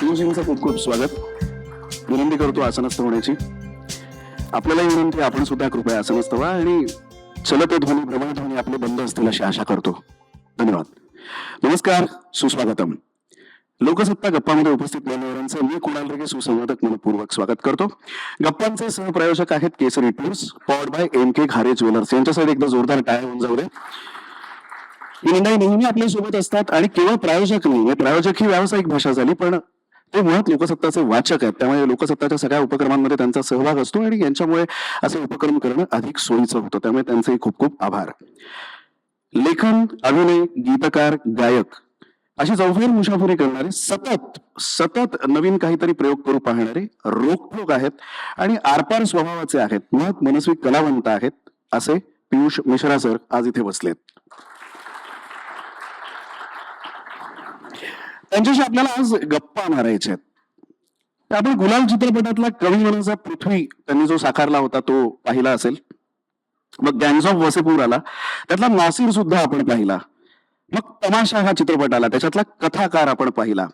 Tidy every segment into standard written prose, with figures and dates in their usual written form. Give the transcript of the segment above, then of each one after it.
पियुषजींचं खूप खूप स्वागत. विनंती करतो आसनस्थ होण्याची. आपल्यालाही विनंती, आपण सुद्धा कृपया आसनस्थ व्हा आणि चलत ध्वनी भ्रमणध्वनी आपले बंद असतील अशी आशा करतो. धन्यवाद. नमस्कार, सुस्वागतम. लोकसत्ता गप्पामध्ये उपस्थित मान्यवरांचं मी कुणाल रेगे सुसंवादक मनपूर्वक स्वागत करतो. गप्पांचे सहप्रायोजक आहेत Kesari Tours, powered by MK Ghare Jewellers. यांच्यासाठी एकदा जोरदार टाळ्या होऊन जाऊ दे. ही मंडळी नेहमी आपल्या सोबत असतात आणि केवळ प्रायोजक नाही, प्रायोजक ही व्यावसायिक भाषा झाली, पण ते मुळात लोकसत्ताचे वाचक आहेत. त्यामुळे लोकसत्ताच्या सगळ्या उपक्रमांमध्ये त्यांचा सहभाग असतो आणि यांच्यामुळे असे उपक्रम करणं अधिक सोयीचं होतं. त्यामुळे त्यांचेही खूप खूप आभार. लेखन, अभिनय, गीतकार, गायक अशी चौफेर मुसाफरी करणारे, सतत सतत नवीन काहीतरी प्रयोग करू पाहणारे, रोखठोक आहेत आणि आरपार स्वभावाचे आहेत, मुळात मनस्वी कलावंत आहेत, असे पियुष मिश्रा सर आज इथे बसलेत. त्यांच्याशी आपल्याला आज गप्पा मारायच्या आहेत. आपण गुलाल चित्रपटातला कवी मनाचा पृथ्वी त्यांनी जो साकारला होता तो पाहिला असेल. मग गँग्स ऑफ वसेपूर आला, त्यातला नासिर सुद्धा आपण पाहिला. मग तमाशा हा चित्रपट आला, त्याच्यातला कथाकार आपण पाहिला.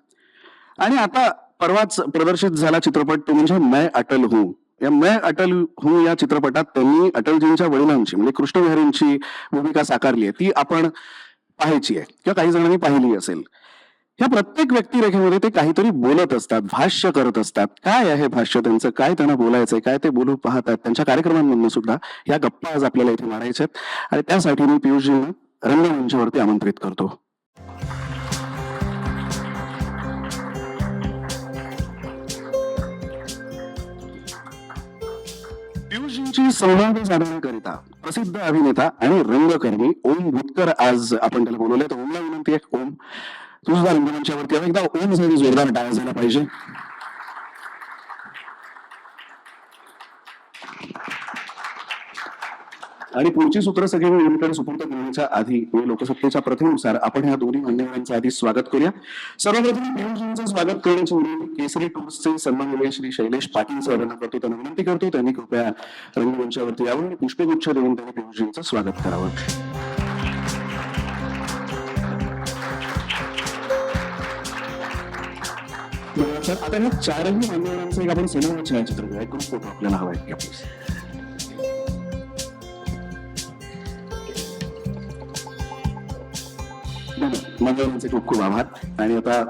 आणि आता परवाच प्रदर्शित झाला चित्रपट तो म्हणजे मैं अटल हूं. या मैं अटल हूं या चित्रपटात त्यांनी अटलजींच्या वडिलांची म्हणजे कृष्णविहारींची भूमिका साकारली आहे. ती आपण पाहायची आहे किंवा काही जणांनी पाहिली असेल. ह्या प्रत्येक व्यक्तिरेखेमध्ये ते काहीतरी बोलत असतात, भाष्य करत असतात. काय आहे भाष्य त्यांचं, काय त्यांना बोलायचंय, काय ते बोलू पाहतात, त्यांच्या कार्यक्रमांमधून सुद्धा या गप्पा आज आपल्याला इथे मारायच्या आहेत. आणि त्यासाठी मी पियुषजींना रंगमंचावरती आमंत्रित करतो. पियुषजींची संवाद साधण्याकरिता प्रसिद्ध अभिनेता आणि रंगकर्मी ओम भूतकर आज आपण त्याला बोलवले. तर ओमला विनंती आहे, ओम तू सुद्धा रंगमंचावरती एकदा ओम साठी जोरदार टाळ्या झाला पाहिजे. आणि पुढची सूत्र सगळी मी ओमकडे सुपूर्द करण्याच्या आधी मी लोकसत्तेच्या प्रथेनुसार आपण ह्या दोन्ही मान्यवरांचं आधी स्वागत करूया. सर्वप्रथम पियुषजींचं स्वागत करण्याची विनंती केसरी टूर्सचे सन्माननीय श्री शैलेश पाटील सर यांना करतो. त्यांना विनंती करतो त्यांनी कृपया रंगमंचावरती यावं आणि पुष्पगुच्छ देऊन त्यांनी पियुषजींचं स्वागत करावं. आता ह्या चारही मान्यवरांचं एक आपण समूह छायाचित्र घेऊया. एक फोटो आपल्याला हवा आहे. मान्यवरांचे खूप खूप आभार. आणि आता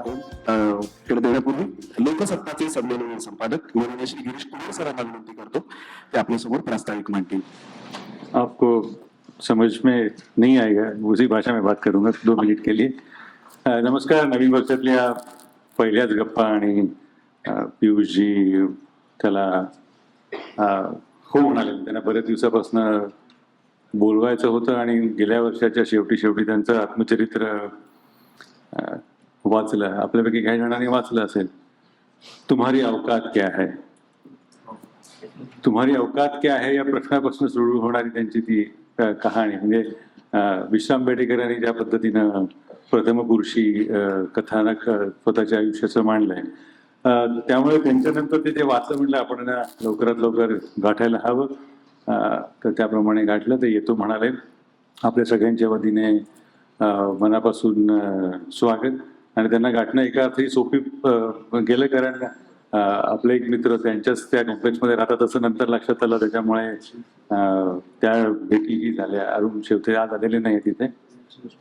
कडे देण्यापूर्वी लोकसत्ताचे संमेलन संपादक माननीय श्री गिरीश कुमार सरांना विनंती करतो ते आपल्या समोर प्रास्ताविक मांडतील. आपको समझ में नहीं आएगा, उसी भाषा में बात करूंगा 2 मिनिट के लिए. नमस्कार. नवीन वर्षातल्या पहिल्याच गप्पा आणि पियुषजी त्याला हो म्हणाले. त्यांना बऱ्याच दिवसापासून बोलवायचं होतं आणि गेल्या वर्षाच्या शेवटी त्यांचं आत्मचरित्र वाचलं. आपल्यापैकी काही जणांनी वाचलं असेल. तुम्हारी औकात क्या है. तुम्हारी औकात क्या है या प्रश्नापासून सुरू होणारी त्यांची ती कहाणी म्हणजे विश्राम बेडेकरांनी ज्या पद्धतीनं प्रथम पुरुषी कथानक स्वतःच्या आयुष्याचं मांडलंय, त्यामुळे त्यांच्यानंतर ते वाचलं म्हटलं आपण लवकरात लवकर गाठायला हवं. तर त्याप्रमाणे गाठलं. ते येतो म्हणाले. आपल्या सगळ्यांच्या वतीने मनापासून स्वागत. आणि त्यांना गाठणं एका अर्थी सोपी गेलं, कारण आपले एक मित्र त्यांच्याच त्या कॉम्प्लेक्समध्ये राहतात असं नंतर लक्षात आलं. त्याच्यामुळे त्या भेटीही झाल्या. अरुण शेवते आज आलेले नाही तिथे.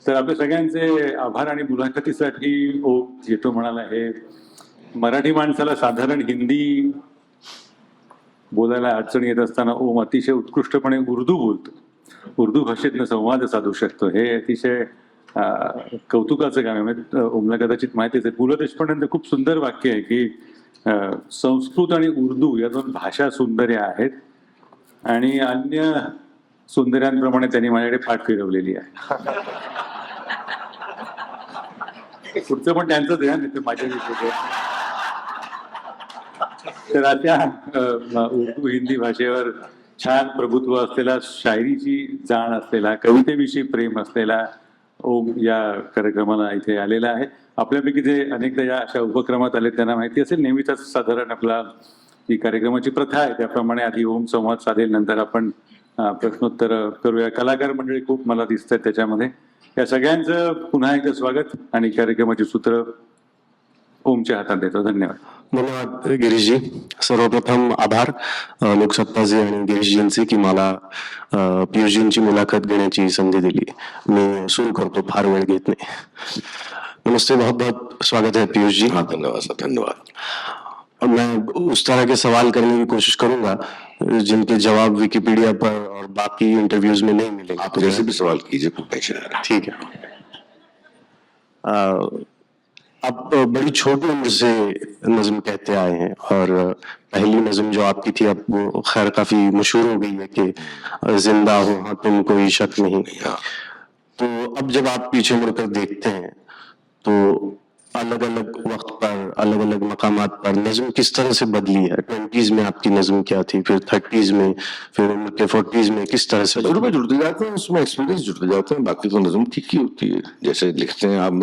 तर आपल्या सगळ्यांचे आभार. आणि मुलाखतीसाठी ओम येतो म्हणाला. हे मराठी माणसाला साधारण हिंदी बोलायला अडचण येत असताना ओम अतिशय उत्कृष्टपणे उर्दू बोलतो. उर्दू भाषेतनं संवाद साधू शकतो. हे अतिशय कौतुकाचं काम आहे. ओमला कदाचित माहितीच आहे. पु ल देशपांडेंचं खूप सुंदर वाक्य आहे की संस्कृत आणि उर्दू या 2 भाषा सुंदर्या आहेत आणि अन्य सुंदर्यांप्रमाणे त्यांनी माझ्याकडे पाठ फिरवलेली आहे. पुढचं पण त्यांचं ध्यान येतं माझ्या विषयी. तर आता उर्दू हिंदी भाषेवर छान प्रभुत्व असलेला, शायरीची जाण असलेला, कवितेविषयी प्रेम असलेला ओम या कार्यक्रमाला इथे आलेला आहे. आपल्यापैकी जे अनेकदा या अशा उपक्रमात आले त्यांना माहिती असेल, नेहमीच साधारण आपला जी कार्यक्रमाची प्रथा आहे त्याप्रमाणे आधी ओम संवाद साधेल, नंतर आपण प्रश्नोत्तर करूया. कलाकार मंडळी खूप मला दिसतात त्याच्यामध्ये. या सगळ्यांचं पुन्हा एकदा स्वागत. आणि कार्यक्रमाची सूत्र ओमच्या हातात देतो. धन्यवाद. धन्यवाद गिरीशजी. सर्वप्रथम आभार लोकसत्ताजी आणि गिरीशजींचे की मला पियुषजींची मुलाखत घेण्याची संधी दिली. मी सुरू करतो, फार वेळ घेत नाही. नमस्ते, बहुत बहुत स्वागत है पीयूष जी. हाँ, धन्यवाद सर, धन्यवाद. और मैं उस तरह के सवाल करने की कोशिश करूंगा जिनके जवाब विकिपीडिया पर और बाकी इंटरव्यूज में नहीं मिलेंगे. आप जैसे भी सवाल कीजिए, कोई टेंशन नहीं. ठीक है. आप बड़ी छोटी उम्र से नज्म कहते आए हैं और पहली नज्म जो आपकी थी अब वो खैर काफी मशहूर हो गई है कि जिंदा हो हाँ तुम कोई शक नहीं. हाँ. तो अब जब आप पीछे मुड़कर देखते हैं तो अलग अलग वक्त पर अलग अलग मकामात पर नज्म किस तरह से बदली है. 20s में आपकी नज्म क्या थी, फिर 30s में, फिर उम्र के 40s में किस तरह से तजुर्बे जुड़ते जाते हैं, उसमें एक्सपीरियंस जुड़ते जाते हैं. बाकी तो नज्म ठीक ही होती है. जैसे लिखते हैं आप,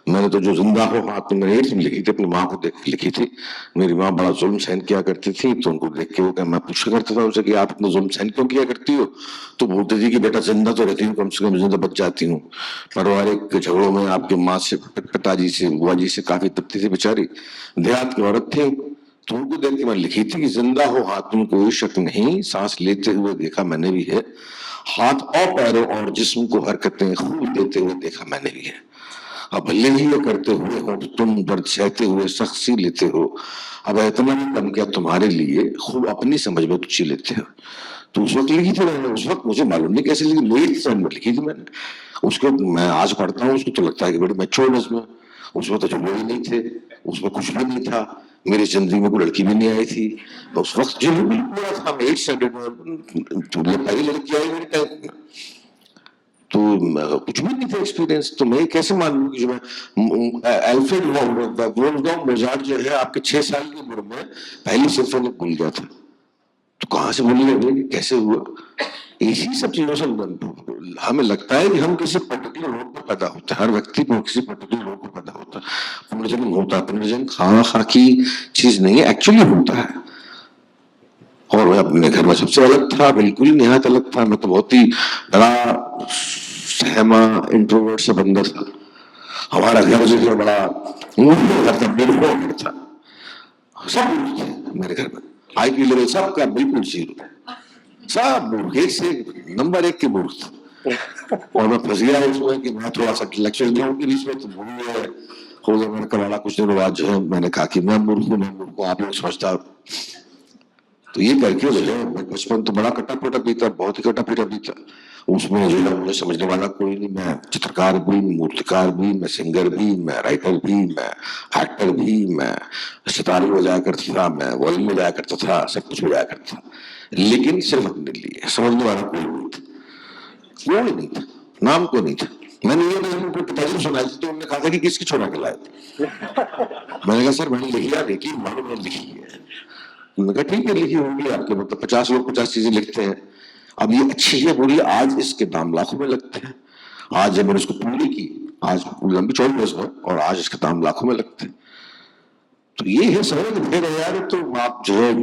मैंने तो जो जिंदा हो हाँ तो मैंने 8 में लिखी थी, अपनी माँ को देख के लिखी थी. मेरी माँ बड़ा जुल्म सहन किया करती थी, तो उनको देख के वो मैं पूछा करता था उनसे कि आप इतना जुल्म सहन क्यों किया करती हो. तो बोलती थी कि बेटा जिंदा तो रहती हूँ, कम से कम जिंदा बच जाती हूँ. पारिवारिक झगड़ों में आपके माँ से, पिताजी से, बुआ जी से काफी तपती थी बेचारी. देहात की औरत थी, तो उनको देख के मैं लिखी थी कि जिंदा हो हाथ तुम कोई शक नहीं, सांस लेते हुए देखा मैंने भी है, हाथ और पैरों और जिस्म को हरकतें खूब देते हुए देखा मैंने भी है. अब भले ही ये करते हुए हो तो तुम दर्द सहते हुए सख्सी लेते हो. अब इतना भी कम क्या तुम्हारे लिए, खूब अपनी समझ में तुझी लेते हो. तो उस वक्त लिखी थी मैंने. उस वक्त मुझे मालूम नहीं कैसे लिखी, मेरी समझ में लिखी थी मैंने. उसको मैं आज पढ़ता हूँ, उसको तो लगता है कि बड़ी मैच्योर नज़्म. उसमें तो जुमले ही नहीं थे, उसमें कुछ भी नहीं था. मेरी जिंदगी में कोई लड़की भी नहीं आई थी. तो उस वक्त जो पूरा था, मैं 8 स्टैंडर्ड में पहली लड़की आई मेरे टाइम में, तो कुछ भी नहीं था एक्सपीरियंस. तो मैं कैसे मान लूं कि जो मैं अल्फ्रेड वोल्फ्गांग मोजार्ट जो है आपके 6 साल की उम्र में पहली सिम्फनी भूल गया था. तो कहाँ से भूल गए, कैसे हुआ. इसी सब चीजों से हमें लगता है कि हम किसी पर्टिकुलर रोड पर पैदा होते हैं. हर व्यक्ति को किसी पर्टिकुलर रोड पर पैदा होता है. पुनर्जन्म होता है. पुनर्जन्म खा की चीज नहीं है, एक्चुअली होता है. और मैं अपने घर में सबसे अलग था, बिल्कुल निहायत अलग था. मैं तो बहुत ही बड़ा सहमा इंट्रोवर्ट सा बंदा था. हमारा घर जो है बड़ा घर था, घर था. सब मूर्ख थे मेरे घर में. IQ लेवल सबका बिल्कुल 0. सब मूर्ख, एक से नंबर 1 के मूर्ख थे. और मैं फंस गया उसमें कि मैं थोड़ा सा इंटेलेक्चुअल गया उनके बीच में. तो भूल गया हो गया मैंने करवाना. कुछ दिनों बाद जो है मैंने कहा कि मैं मूर्ख हूँ, आप लोग समझदार. तो ये करके जो है बचपन तो बड़ा कटा पीटा बीता, बहुत ही कटा पीटा बीता. उसमें जो है मुझे समझने वाला कोई नहीं. मैं चित्रकार भी, मूर्तिकार भी, मैं सिंगर भी, मैं राइटर भी, मैं एक्टर भी, मैं सितारे बजाया करता था, मैं वॉल्यूम बजाया करता था, सब कुछ बजाया करता था. लेकिन सिर्फ अपने लिए. समझने वाला कोई नहीं था, कोई नहीं था, नाम को नहीं था. मैंने ये अपने पिताजी को सुनाई थी, तो उन्होंने कहा था कि किसकी छोड़ा के लाए थे. मैंने कहा सर मैंने लिखी है, लेकिन मालूम मैंने लिखी है. उन्होंने कहा ठीक है लिखी होगी आपके. मतलब 50 लोग 50 चीजें लिखते हैं. अब ये अच्छी है बोली, आज इसके दाम लाखों में लगते हैं. आज जब मैंने उसको पूरी की, आज लंबी चौड़ी नज़्म है और आज इसके दाम लाखों में लगते हैं. तो ये है समझ फिर यार. तो आप जो है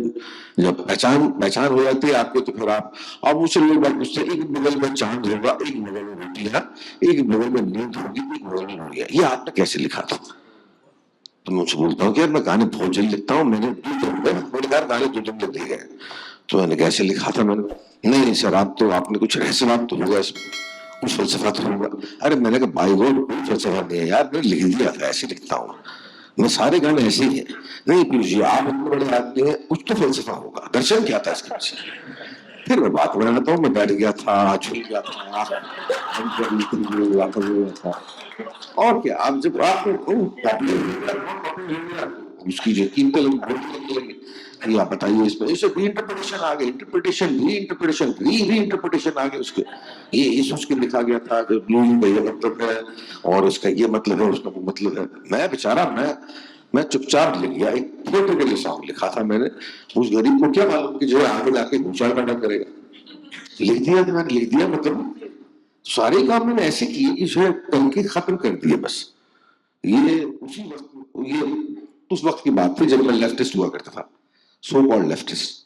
जब पहचान हो जाती है आपको, तो फिर आप अब मुझसे लोग बात पूछते हैं, एक बगल में चांद होगा, एक बगल में रोटियां, एक बगल में नींद होगी, एक बगल में रोटियां. ये आपने कैसे लिखा था. तो मैं उनसे बोलता हूँ कि यार मैं गाने बहुत जल्दी लिखता हूँ. मैंने 2 दिन में गाने 2 दिन में दिए गए. तो मैंने कैसे लिखा था. मैंने नहीं सर आप तो आपने कुछ रहस्यवाद तो होगा इसमें, कुछ फलसफा तो होगा. अरे मैंने कहा बाई गॉड कोई फलसफा नहीं है यार, मैंने लिख दिया था, ऐसे लिखता हूँ मैं. सारे गाने ऐसे ही हैं. नहीं पीयूष जी आप इतने बड़े आदमी हैं, कुछ तो फलसफा होगा. दर्शन क्या था इसके पीछे. फिर मैं बात बनाता हूँ. मैं बैठ गया था, झूल गया था, और क्या. आप जब आप उसकी जो कीमतें लगी, आप बताइए इसमें इसे भी इंटरप्रिटेशन आ गई. इंटरप्रिटेशन आ गए उसके. ये सोच के लिखा गया था कि ब्लू का ये मतलब है और उसका ये मतलब है, उसका वो मतलब है. मैं बेचारा मैं चुपचाप लिख गया. एक थिएटर के लिए सॉन्ग लिखा था मैंने. उस गरीब को क्या मालूम कि जो है आगे जाके घुसा काटा करेगा. लिख दिया था मैंने, लिख दिया. मतलब सारे काम मैंने ऐसे किए कि जो है टंके खत्म कर दिए बस. ये उस वक्त की बात थी जब मैं लेफ्टिस्ट हुआ करता था, सो कॉल्ड लेफ्टिस्ट.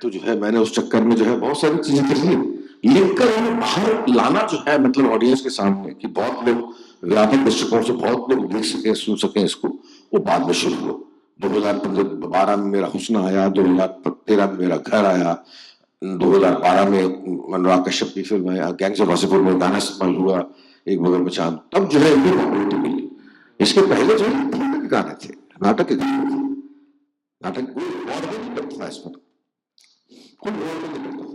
तो जो है मैंने उस चक्कर में जो है बहुत सारी चीजें लिखी, लिखकर उन्हें बाहर लाना जो है मतलब ऑडियंस के सामने, कि बहुत लोग व्यापक दृष्टिकोण से बहुत लोग देख सके, सुन सके इसको. वो बाद में शुरू हुआ। 2012 में मेरा हुस्न आया, 2013 में मेरा घर आया, 2012 में अनुराग कश्यप की फिल्म आया, गैंग्स ऑफ वासेपुर में गाना इस्तेमाल हुआ, एक बगल में चांद, तब जो है ये पॉपुलैरिटी मिली। इसके पहले जो है थिएटर के गाने थे, नाटक के गाने थे। नाटक कोई और भी नहीं करता था इसमें, कोई और भी नहीं करता था।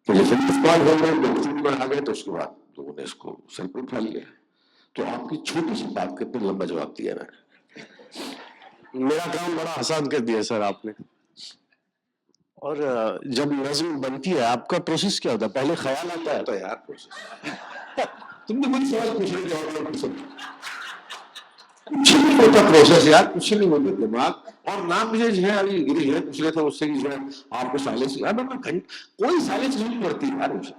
तो जैसे इस्तेमाल हो गए, लोग शूट में आ गए, तो उसके बाद लोगों ने इसको सर पर उठा लिया। तो आपकी छोटी सी बात के पे लंबा जवाब दिया मैंने। मेरा काम बड़ा आसान कर दिया सर आपने। और जब नज्म बनती है आपका प्रोसेस क्या होता है? पहले ख्याल आता है? तो यार प्रोसेस तुमने मुझे सवाल पूछ लिया, जवाब नहीं पूछा। कुछ नहीं होता प्रोसेस यार, कुछ नहीं होता दिमाग। और ना मुझे जो है अभी गिरी है पूछ रहे थे उससे कि जो है आपको साइलेंस यार, कोई साइलेंस नहीं पड़ती यार मुझे।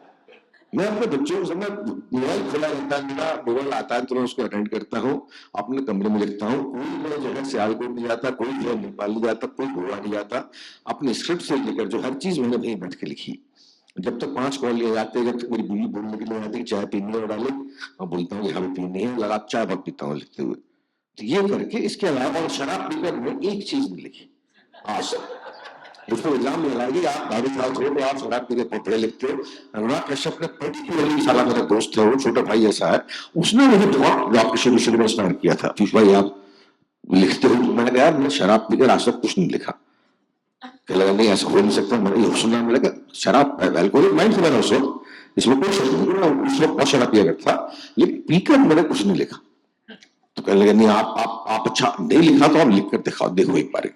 मैं अपने बच्चों को समय मोबाइल खुला रहता है मेरा, मोबाइल आता है तो मैं उसको अटेंड करता हूँ, अपने कमरे में लिखता हूँ। कोई मैं जो है सियालकोट नहीं जाता, कोई जो है नेपाल नहीं जाता, कोई गोवा नहीं जाता। अपने स्क्रिप्ट से लेकर जो हर चीज मैंने वहीं बैठ के लिखी। जब तक 5 कॉल ले जाते, जब तक मेरी बीवी बोलने के लिए आती कि चाय पीनी है डाले, मैं बोलता हूँ यहाँ पे पीनी है, लगा चाय बहुत पीता हूँ लिखते हुए। तो ये करके इसके अलावा और शराब पीकर मैं एक चीज नहीं लिखी आज। उसको इल्जाम लगाएगी आप दारू खाते हो तो आप शराब पी के पकड़े लिखते हो। अनुराग कश्यप ने पर्टिकुलरली, साला मेरा दोस्त है, वो छोटा भाई ऐसा है, उसने मुझे बहुत आपके शुरू में स्टार्ट किया था, पीयूष भाई आप लिखते हो? तो मैंने कहा यार मैं शराब पीकर आज तक कुछ नहीं लिखा। क्या लगा नहीं ऐसा हो नहीं सकता, मैंने ये सुना, मैंने कहा शराब अल्कोहलिक माइंड से, मैंने उस वक्त इसमें कोई शक नहीं, उस वक्त बहुत शराब पिया करता था, लेकिन पीकर मैंने कुछ नहीं लिखा। तो कहने लगे नहीं आप अच्छा नहीं लिखा तो आप लिख कर दिखाओ, देखो एक बार।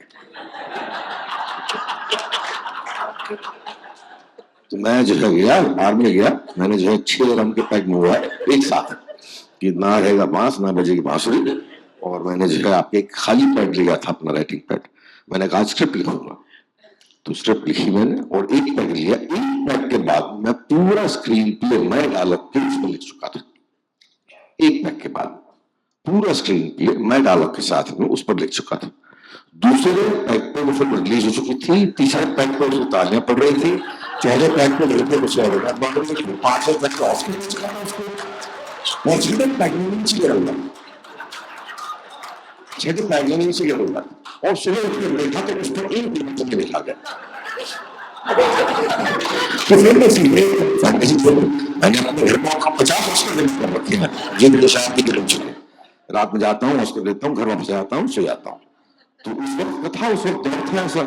तो मैं जो है गया बार में गया, मैंने जो है 6 रम के पैक मंगवाए एक साथ कि ना रहेगा बांस ना बजेगी बांसुरी। और मैंने जो है आपके एक खाली पैड लिया था अपना राइटिंग पैड, मैंने कहा स्क्रिप्ट लिखूंगा। तो स्क्रिप्ट लिखी मैंने और एक पैड लिया। एक पैड के बाद मैं पूरा स्क्रीन प्ले मैं डायलॉग के उसमें लिख चुका था। एक पैड के बाद पूरा स्क्रीन प्ले मैं डायलॉग के साथ में उस पर लिख चुका था। दूसरे पैक पे वो फिल्म रिलीज हो चुकी थी, तीसरे पैक पे उसको तालियां पड़ रही थी, चौथे पैक पे लड़के कुछ और होगा, पांचवें पैक पे ऑस्कर मिल चुका था उसको। और छठे पैक में नीचे गिरा हुआ, छठे पैक में नीचे गिरा हुआ। और सुबह उठ के देखा तो उस पर एक दिन तक लिखा गया। तो फिर मैं सीधे फैंटेसी फिल्म मैंने अपने घर में 50 ऑस्कर विन कर रखे हैं, जिनके शायद भी गिर चुके। रात में जाता हूँ ऑस्कर लेता हूँ, घर वापस आता हूँ, सो जाता हूँ। तो उस वक्त था, उस वक्त दर्द था ऐसा।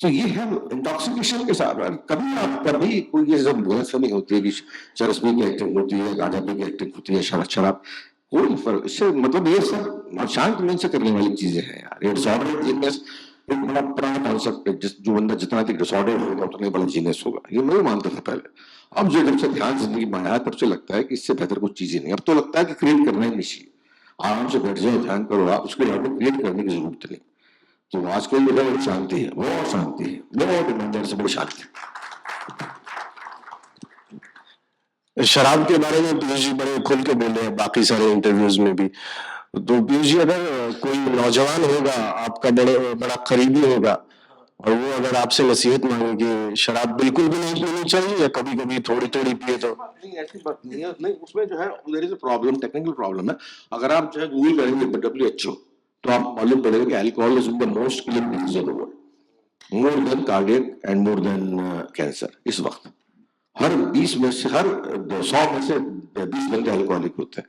तो ये है इंटॉक्सिकेशन के साथ। कभी आप कभी कोई ये जब गलतफहमी होती है कि चरस-पी की एक्टिंग होती है, गांजा पी की एक्टिंग होती है, शराब, कोई फर्क इससे मतलब ये सब शांत मन से करने वाली चीजें हैं यार। ये डिसऑर्डर जीनियस एक बड़ा पुराना कॉन्सेप्ट है, जो बंदा जितना अधिक डिसऑर्डर होगा उतना ही बड़ा जीनियस होगा, ये मैं मानता था पहले। अब जो जब से ध्यान जिंदगी में आया तब से लगता है कि इससे बेहतर कुछ चीजें नहीं। अब तो लगता है कि क्रिएट करना ही नहीं चाहिए, आराम से बैठ जाओ ध्यान करो आप, उसके बाद क्रिएट करने की जरूरत नहीं। तो आजकल जो है शांति है, बहुत शांति है, बहुत ईमानदारी से बड़ी शांति है। शराब के बारे में पीयूष जी बड़े खुल के बोले हैं बाकी सारे इंटरव्यूज में भी। तो पीयूष जी अगर कोई नौजवान होगा आपका बड़ा करीबी होगा और वो अगर आपसे नसीहत मांगे कि शराब बिल्कुल भी नहीं पीनी चाहिए या कभी कभी थोड़ी थोड़ी पिए, तो नहीं ऐसी बात नहीं है। नहीं उसमें जो है there is a problem, technical problem है। अगर आप जो है गूगल करेंगे WHO तो आप मालूम पड़ेगा कि alcohol is the most killing disease of the world, more than cardiac and more than cancer. इस वक्त हर 20 में से हर 100 में से 20 बंदे अल्कोहलिक होते हैं,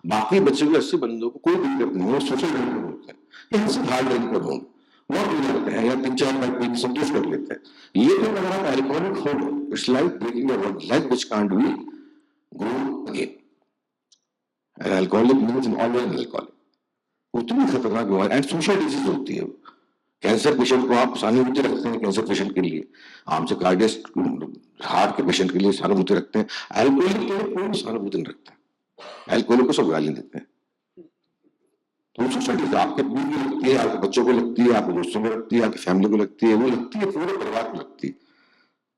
बाकी बचे हुए 80 बंदों को कोई दिक्कत नहीं है, वो सोशल ड्रिंकर होते हैं, यहाँ से हार्ड ड्रिंकर होंगे, वो पी लेते हैं या 3-4 मिनट पी संतोष कर लेते हैं। लेकिन अगर आप अल्कोहलिक हो गए, it's like breaking a leg which can't be grown again. An alcoholic means an always alcoholic, उतनी खतरनाक बीमारी एंड सोशल डिजीज होती है। कैंसर पेशेंट को आप सहानुभूति रखते हैं, कैंसर पेशेंट के लिए आम से कार्डियक हार्ट के पेशेंट के लिए सहानुभूति रखते हैं, अल्कोहलिक के लिए कोई सहानुभूति नहीं रखता है। अल्कोहलिक को सब गाली देते हैं। तो सोशल डिजीज आपके बीवी को लगती है, आपके बच्चों को लगती है, आपके दोस्तों को लगती है, आपकी फैमिली को लगती है, वो लगती है पूरे परिवार को लगती है।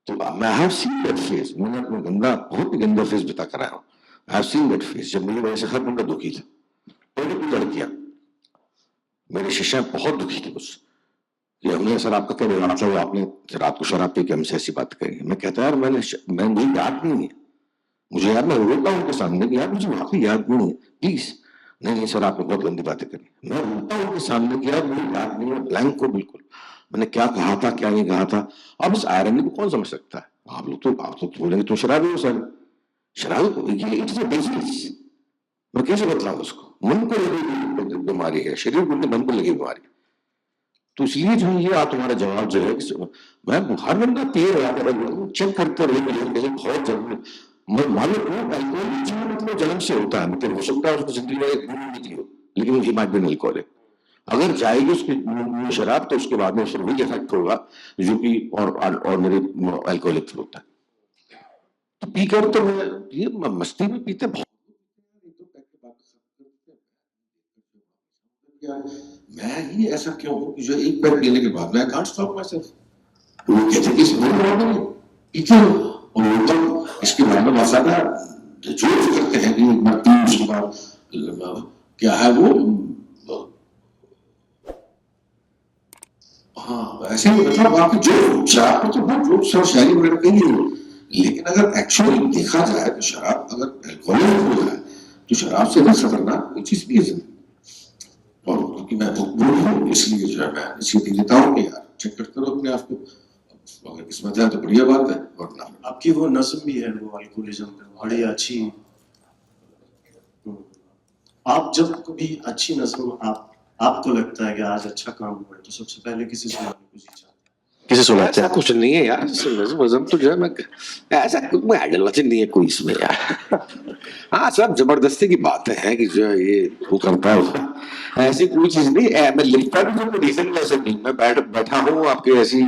तो मैं हैव सीन दैट फेज, मैंने अपना गंदा बहुत ही गंदा फेज बिता कर आया हूँ। I have seen that phase जब मेरी वजह से हर बंदा दुखी था। पहले लड़कियां मेरे शिष्य बहुत दुखी थे मुझसे कि हमने सर आपका क्या बिगाड़ा था, आपने रात को शराब पी के हमसे ऐसी बात कही। मैं कहता यार मैं मुझे याद नहीं है, मुझे याद मैं रोता हूँ उनके सामने कि यार मुझे वाकई याद नहीं है, प्लीज नहीं नहीं सर, आपने बहुत गंदी बातें करी। मैं बोलता हूँ उनके सामने कि यार मुझे याद नहीं है, ब्लैंक को बिल्कुल मैंने क्या कहा था क्या नहीं कहा था। अब इस आयरनी को कौन समझ सकता है? आप तो बोलेंगे तो शराबी हो सर, शराबी ये इट्स अ डिजीज। मैं कैसे बतलाऊं उसको? मन को लगी बीमारी है, शरीर को नहीं, मन को लगी बीमारी। तो इसलिए जो है ये आप तुम्हारा जवाब जो है मैं हर बंदा पिए रहा चेक करते रहे बहुत जरूरी। मैं मालूम हूँ अल्कोहल जो मतलब जन्म से होता है, मतलब हो सकता है उसको जिंदगी में एक गुण नहीं थी हो, लेकिन वो माइट बी अल्कोहलिक। अगर जाएगी उसकी मुंह में शराब तो उसके बाद में फिर वही इफेक्ट होगा जो कि और मेरे अल्कोहलिक होता है। तो पीकर तो मैं ये मस्ती में पीते बहुत। मैं ही ऐसा क्यों हूं कि जो एक पैक पीने के बाद मैं कांट स्टॉप माय सेल्फ। वो कहते हैं कि इसमें प्रॉब्लम है पीते हो, और वो तो इसके बारे में मसाला जो करते हैं कि मैं पी उसके बाद क्या है वो हाँ ऐसे ही मतलब आपकी जो शराब तो बहुत जोक्स और शायरी वगैरह कही है, लेकिन अगर एक्चुअली देखा जाए तो शराब अगर अल्कोहलिक हो जाए तो शराब से भी खतरनाक कोई चीज भी है। और क्योंकि मैं भूख हूँ इसलिए जो है मैं इसी देता हूँ कि यार चेक करते रहो अपने आप को, अगर किस्मत है तो बढ़िया बात है, वरना आपकी वो नस्म भी है वो अल्कोहलिज्म पे बड़ी अच्छी। आप जब कभी अच्छी नस्म आपको लगता है कि आज अच्छा काम हुआ है तो सबसे पहले किसी सुनाने को जी चाहते हैं? किसे सुनाते ऐसा हैं? कुछ नहीं है यार, वजन तो जो है मैं ऐसा कुछ में आइडल वचन नहीं है कोई इसमें यार। हाँ सब जबरदस्ती की बातें हैं कि जो है ये वो करता है, ऐसी कोई चीज नहीं है। मैं लिखता भी हूँ रीजन ऐसे नहीं, मैं बैठा हूँ आपके ऐसी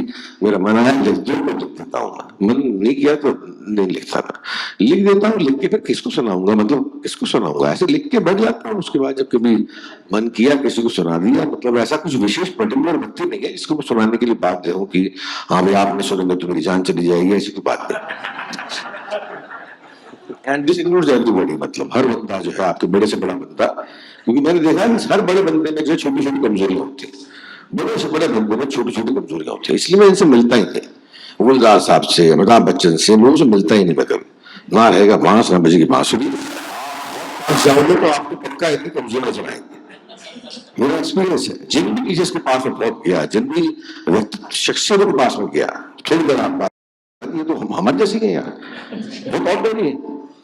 मेरा मन है लिख दो तो लिख देता हूँ, मन नहीं किया तो नहीं लिखता मैं, लिख देता हूँ। लिख के फिर किसको सुनाऊंगा, मतलब किसको सुनाऊंगा? ऐसे लिख के बैठ जाता हूँ, उसके बाद जब कभी मन किया किसी को सुना दिया। मतलब ऐसा कुछ विशेष पर्टिकुलर व्यक्ति नहीं है जिसको मैं सुनाने के लिए बात हूँ कि हाँ भाई आपने सुनेंगे तो मेरी जान चली जाएगी, ऐसी कोई बात नहीं। एंड दिस इंक्लूड्स एवरीबॉडी, मतलब हर बंदा जो है आपके बड़े से बड़ा बंदा, क्योंकि मैंने देखा है हर बड़े बंदे में जो छोटी छोटी कमजोरियां होती है, बड़े से बड़े बंदे में छोटी छोटी कमजोरियां होती है। इसलिए मैं इनसे मिलता ही नहीं, गुलजार साहब से, अमिताभ बच्चन से, लोगों से मिलता ही नहीं मैं कभी। ना रहेगा बांस ना बजेगी बांसुरी, जाओगे तो आपको पक्का इतनी कमजोर नजर आएंगे। मेरा एक्सपीरियंस है, जिन भी टीचर्स के पास में बहुत गया, जिन भी शख्सियतों के पास में गया, थोड़ी देर आप ये तो हमारे जैसे ही यार, बहुत ऑर्डिनरी है,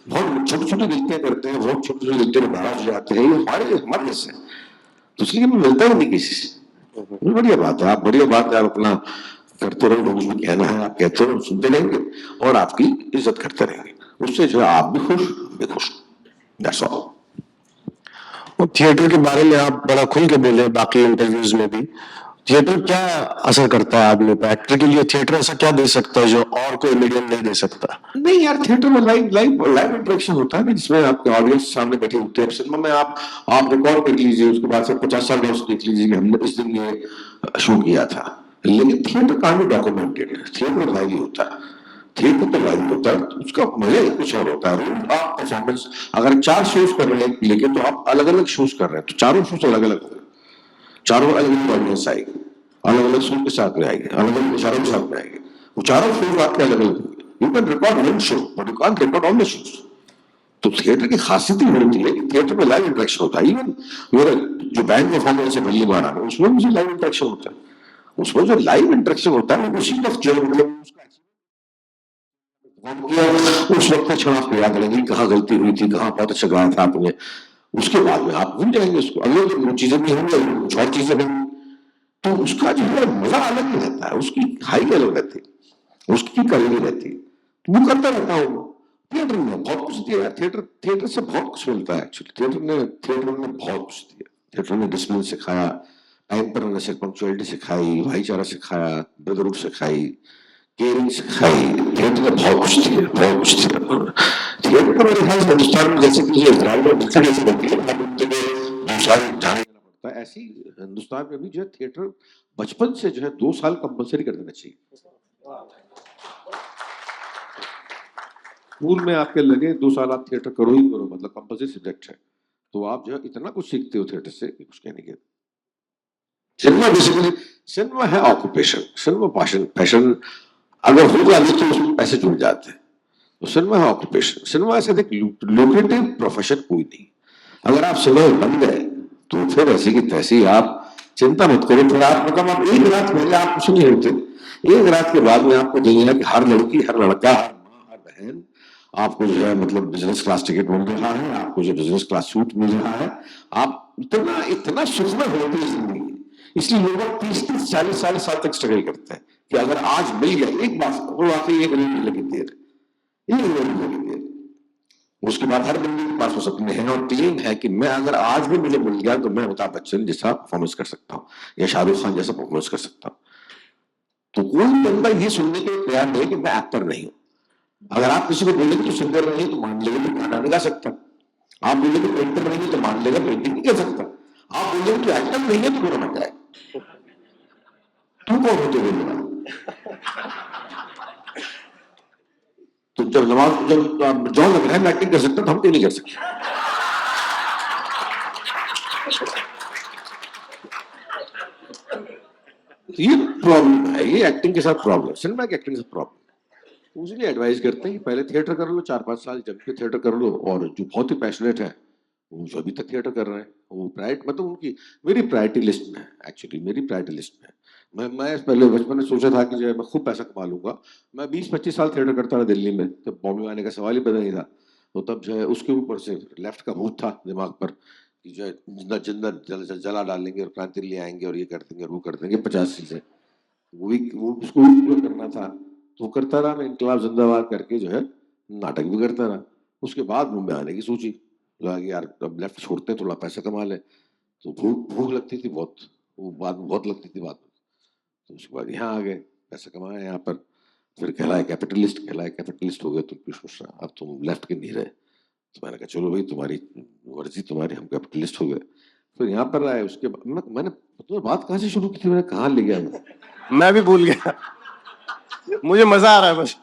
बहुत छोटी छोटी गलतियां करते हैं, बहुत छोटी छोटी गलतियों में नाराज हो जाते हैं, ये हमारे जैसे। तो इसलिए मैं मिलता ही नहीं किसी से। बढ़िया बात है, आप बढ़िया बात है, आप अपना करते रहो, लोगों को कहना है आप कहते रहो, सुनते रहेंगे और आपकी इज्जत करते रहेंगे, उससे जो है आप भी खुश हम भी खुश। That's all. और थिएटर के बारे में आप बड़ा खुल के बोले बाकी इंटरव्यूज में भी, थिएटर क्या असर करता है आदमी पे? एक्टर के लिए थिएटर ऐसा क्या दे सकता है जो और कोई मीडियम नहीं दे सकता? नहीं यार, थिएटर में लाइव इंटरेक्शन होता है ना, जिसमें आपके ऑडियंस सामने बैठे होते हैं। सिनेमा में आप रिकॉर्ड कर लीजिए, उसके बाद से 50 साल बाद देख लीजिए कि हमने इस दिन ये शो किया था। लेकिन थिएटर काफी डॉक्यूमेंटेड है, थिएटर लाइव ही होता है, थिएटर तो लाइव होता है, उसका मजा ही कुछ और होता है। रोज आप परफॉर्मेंस अगर 4 शोज कर रहे हैं लेकिन तो आप अलग अलग शोज कर रहे हैं, तो चारों शोज अलग अलग होंगे, चारों अलग अलग ऑडियंस आएगी, अलग अलग शो के साथ में आएंगे, अलग अलग विचारों के साथ में आएंगे, वो चारों शोज आपके अलग अलग होंगे। You can record one show but you can't record all the shows. तो थिएटर की खासियत ही होती है कि थिएटर में लाइव इंटरेक्शन होता है। इवन मेरा जो बैंड परफॉर्मेंस है पहली बार आना, उसमें मुझे लाइव इंटरेक्शन होता है, उसमें जो लाइव इंटरेक्शन होता है वो उसी वक्त जो मतलब उस वक्त का क्षण आपको याद रहेगी, कहाँ गलती हुई थी, कहाँ बहुत अच्छा गाया था आपने। उसके बाद में आप भूल जाएंगे उसको, अगले दिन वो चीजें भी होंगी, कुछ और चीजें भी। तो उसका जो है मजा अलग ही रहता है, उसकी हाई अलग रहती है, उसकी कल रहती है। तो वो करता रहता हूँ। थिएटर में बहुत कुछ दिया है, थिएटर से बहुत कुछ मिलता है एक्चुअली। थिएटर ने बहुत कुछ दिया। थिएटर ने डिसिप्लिन सिखाया, टाइम पर रहना से पंक्चुअलिटी सिखाई, भाईचारा सिखाया, ब्रदरहुड सिखाई, केयरिंग सिखाई। थिएटर ने बहुत कुछ दिया, बहुत कुछ दिया। थिएटर तो मेरे ख्याल से हिंदुस्तान में जैसे कि इजराइल में जैसे बनती है, 2 साल जाने पड़ता है, ऐसी हिंदुस्तान में भी जो है थिएटर बचपन से जो है 2 साल कंपलसरी कर देना चाहिए। स्कूल में आपके लगे 2 साल आप थिएटर करो ही करो, मतलब कंपलसरी सब्जेक्ट है, तो आप जो है इतना कुछ सीखते हो थिएटर से कि कुछ कहने के। सिनेमा बेसिकली सिनेमा है ऑक्यूपेशन, सिनेमा पैशन अगर होगा नहीं तो उसमें पैसे जुड़ जाते हैं। तो सिनेमा है ऑक्यूपेशन, सिनेमा ऐसे देख लुक्रेटिव प्रोफेशन कोई नहीं। अगर आप सुबह बन गए तो फिर ऐसी की तैसी आप चिंता मत करो। फिर आप मतलब आप एक रात पहले आप कुछ नहीं होते, एक रात के बाद में आपको दुनिया की हर लड़की, हर लड़का, हर माँ, हर बहन आपको जो है मतलब बिजनेस क्लास टिकट मिल रहा है, आपको जो बिजनेस क्लास सूट मिल रहा है, आप इतना इतना सुख में होते हैं जिंदगी। इसलिए लोग 30-40 साल तक स्ट्रगल करते हैं कि अगर आज मिल गया एक बात, वो वाकई एक मिनट लगी देर, एक मिनट लगी देर, उसके बाद हर बंदे के पास वो सपने हैं और टीम है कि मैं अगर आज भी मुझे मिल गया तो मैं अमिताभ बच्चन जैसा परफॉर्मेंस कर सकता हूँ या शाहरुख खान जैसा परफॉर्मेंस कर सकता हूँ। तो कोई बंदा ये सुनने के लिए तैयार नहीं कि मैं एक्टर नहीं हूँ। अगर आप किसी को बोलेंगे तो सिंगर नहीं तो मान लेगा तो गाना नहीं गा सकता, आप बोलेंगे तो पेंटर नहीं तो मान लेगा पेंटिंग नहीं कर सकता, आप बोलेंगे तो एक्टर नहीं है तो पूरा बन जाए। तू कौन होते बोलेगा? तो जब जॉन अब्राहम एक्टिंग कर सकता तो हम क्यों नहीं कर सकते? ये प्रॉब्लम है, ये एक्टिंग के साथ प्रॉब्लम, सिनेमा की एक्टिंग के साथ प्रॉब्लम। तो इसलिए एडवाइस करते हैं कि पहले थिएटर कर लो, 4-5 साल जम के थिएटर कर लो, और जो बहुत ही पैशनेट है वो जो अभी तक थिएटर कर रहे हैं वो प्राइट मतलब उनकी मेरी प्रायोरिटी लिस्ट में है, एक्चुअली मेरी प्रायोरिटी लिस्ट में है। मैं पहले बचपन में सोचा था कि जो है मैं खूब पैसा कमा लूंगा, मैं 20-25 साल थिएटर करता रहा दिल्ली में, तब बॉम्बे आने का सवाल ही पैदा नहीं था। तो तब जो है उसके ऊपर से लेफ्ट का भूत था दिमाग पर कि जो है जिंदा जिंदा जला डालेंगे और क्रांति ले आएंगे और ये कर देंगे और वो कर देंगे 50 चीजें, वो उसको भी करना था तो करता रहा। मैं इनकलाब जिंदाबाद करके जो है नाटक भी करता रहा। उसके बाद मुंबई आने की सोची, लगा कि यार अब लेफ्ट छोड़ते हैं थोड़ा पैसा कमा ले, तो भूख भूख लगती थी बहुत, वो बाद में बहुत लगती थी बाद में। तो उसके बाद यहाँ आ गए, पैसा कमाया यहाँ पर, फिर कहलाए कैपिटलिस्ट हो गए तुम पीयूष मिश्रा, अब तुम लेफ्ट के नहीं रहे। तो मैंने कहा चलो भाई तुम्हारी मर्जी, तुम्हारी, हम कैपिटलिस्ट हो गए। फिर यहाँ पर आए, उसके बाद मैंने तुम्हें बात कहाँ से शुरू की थी, मैंने कहाँ ले गया मैं भी भूल गया, मुझे मजा आ रहा है बस।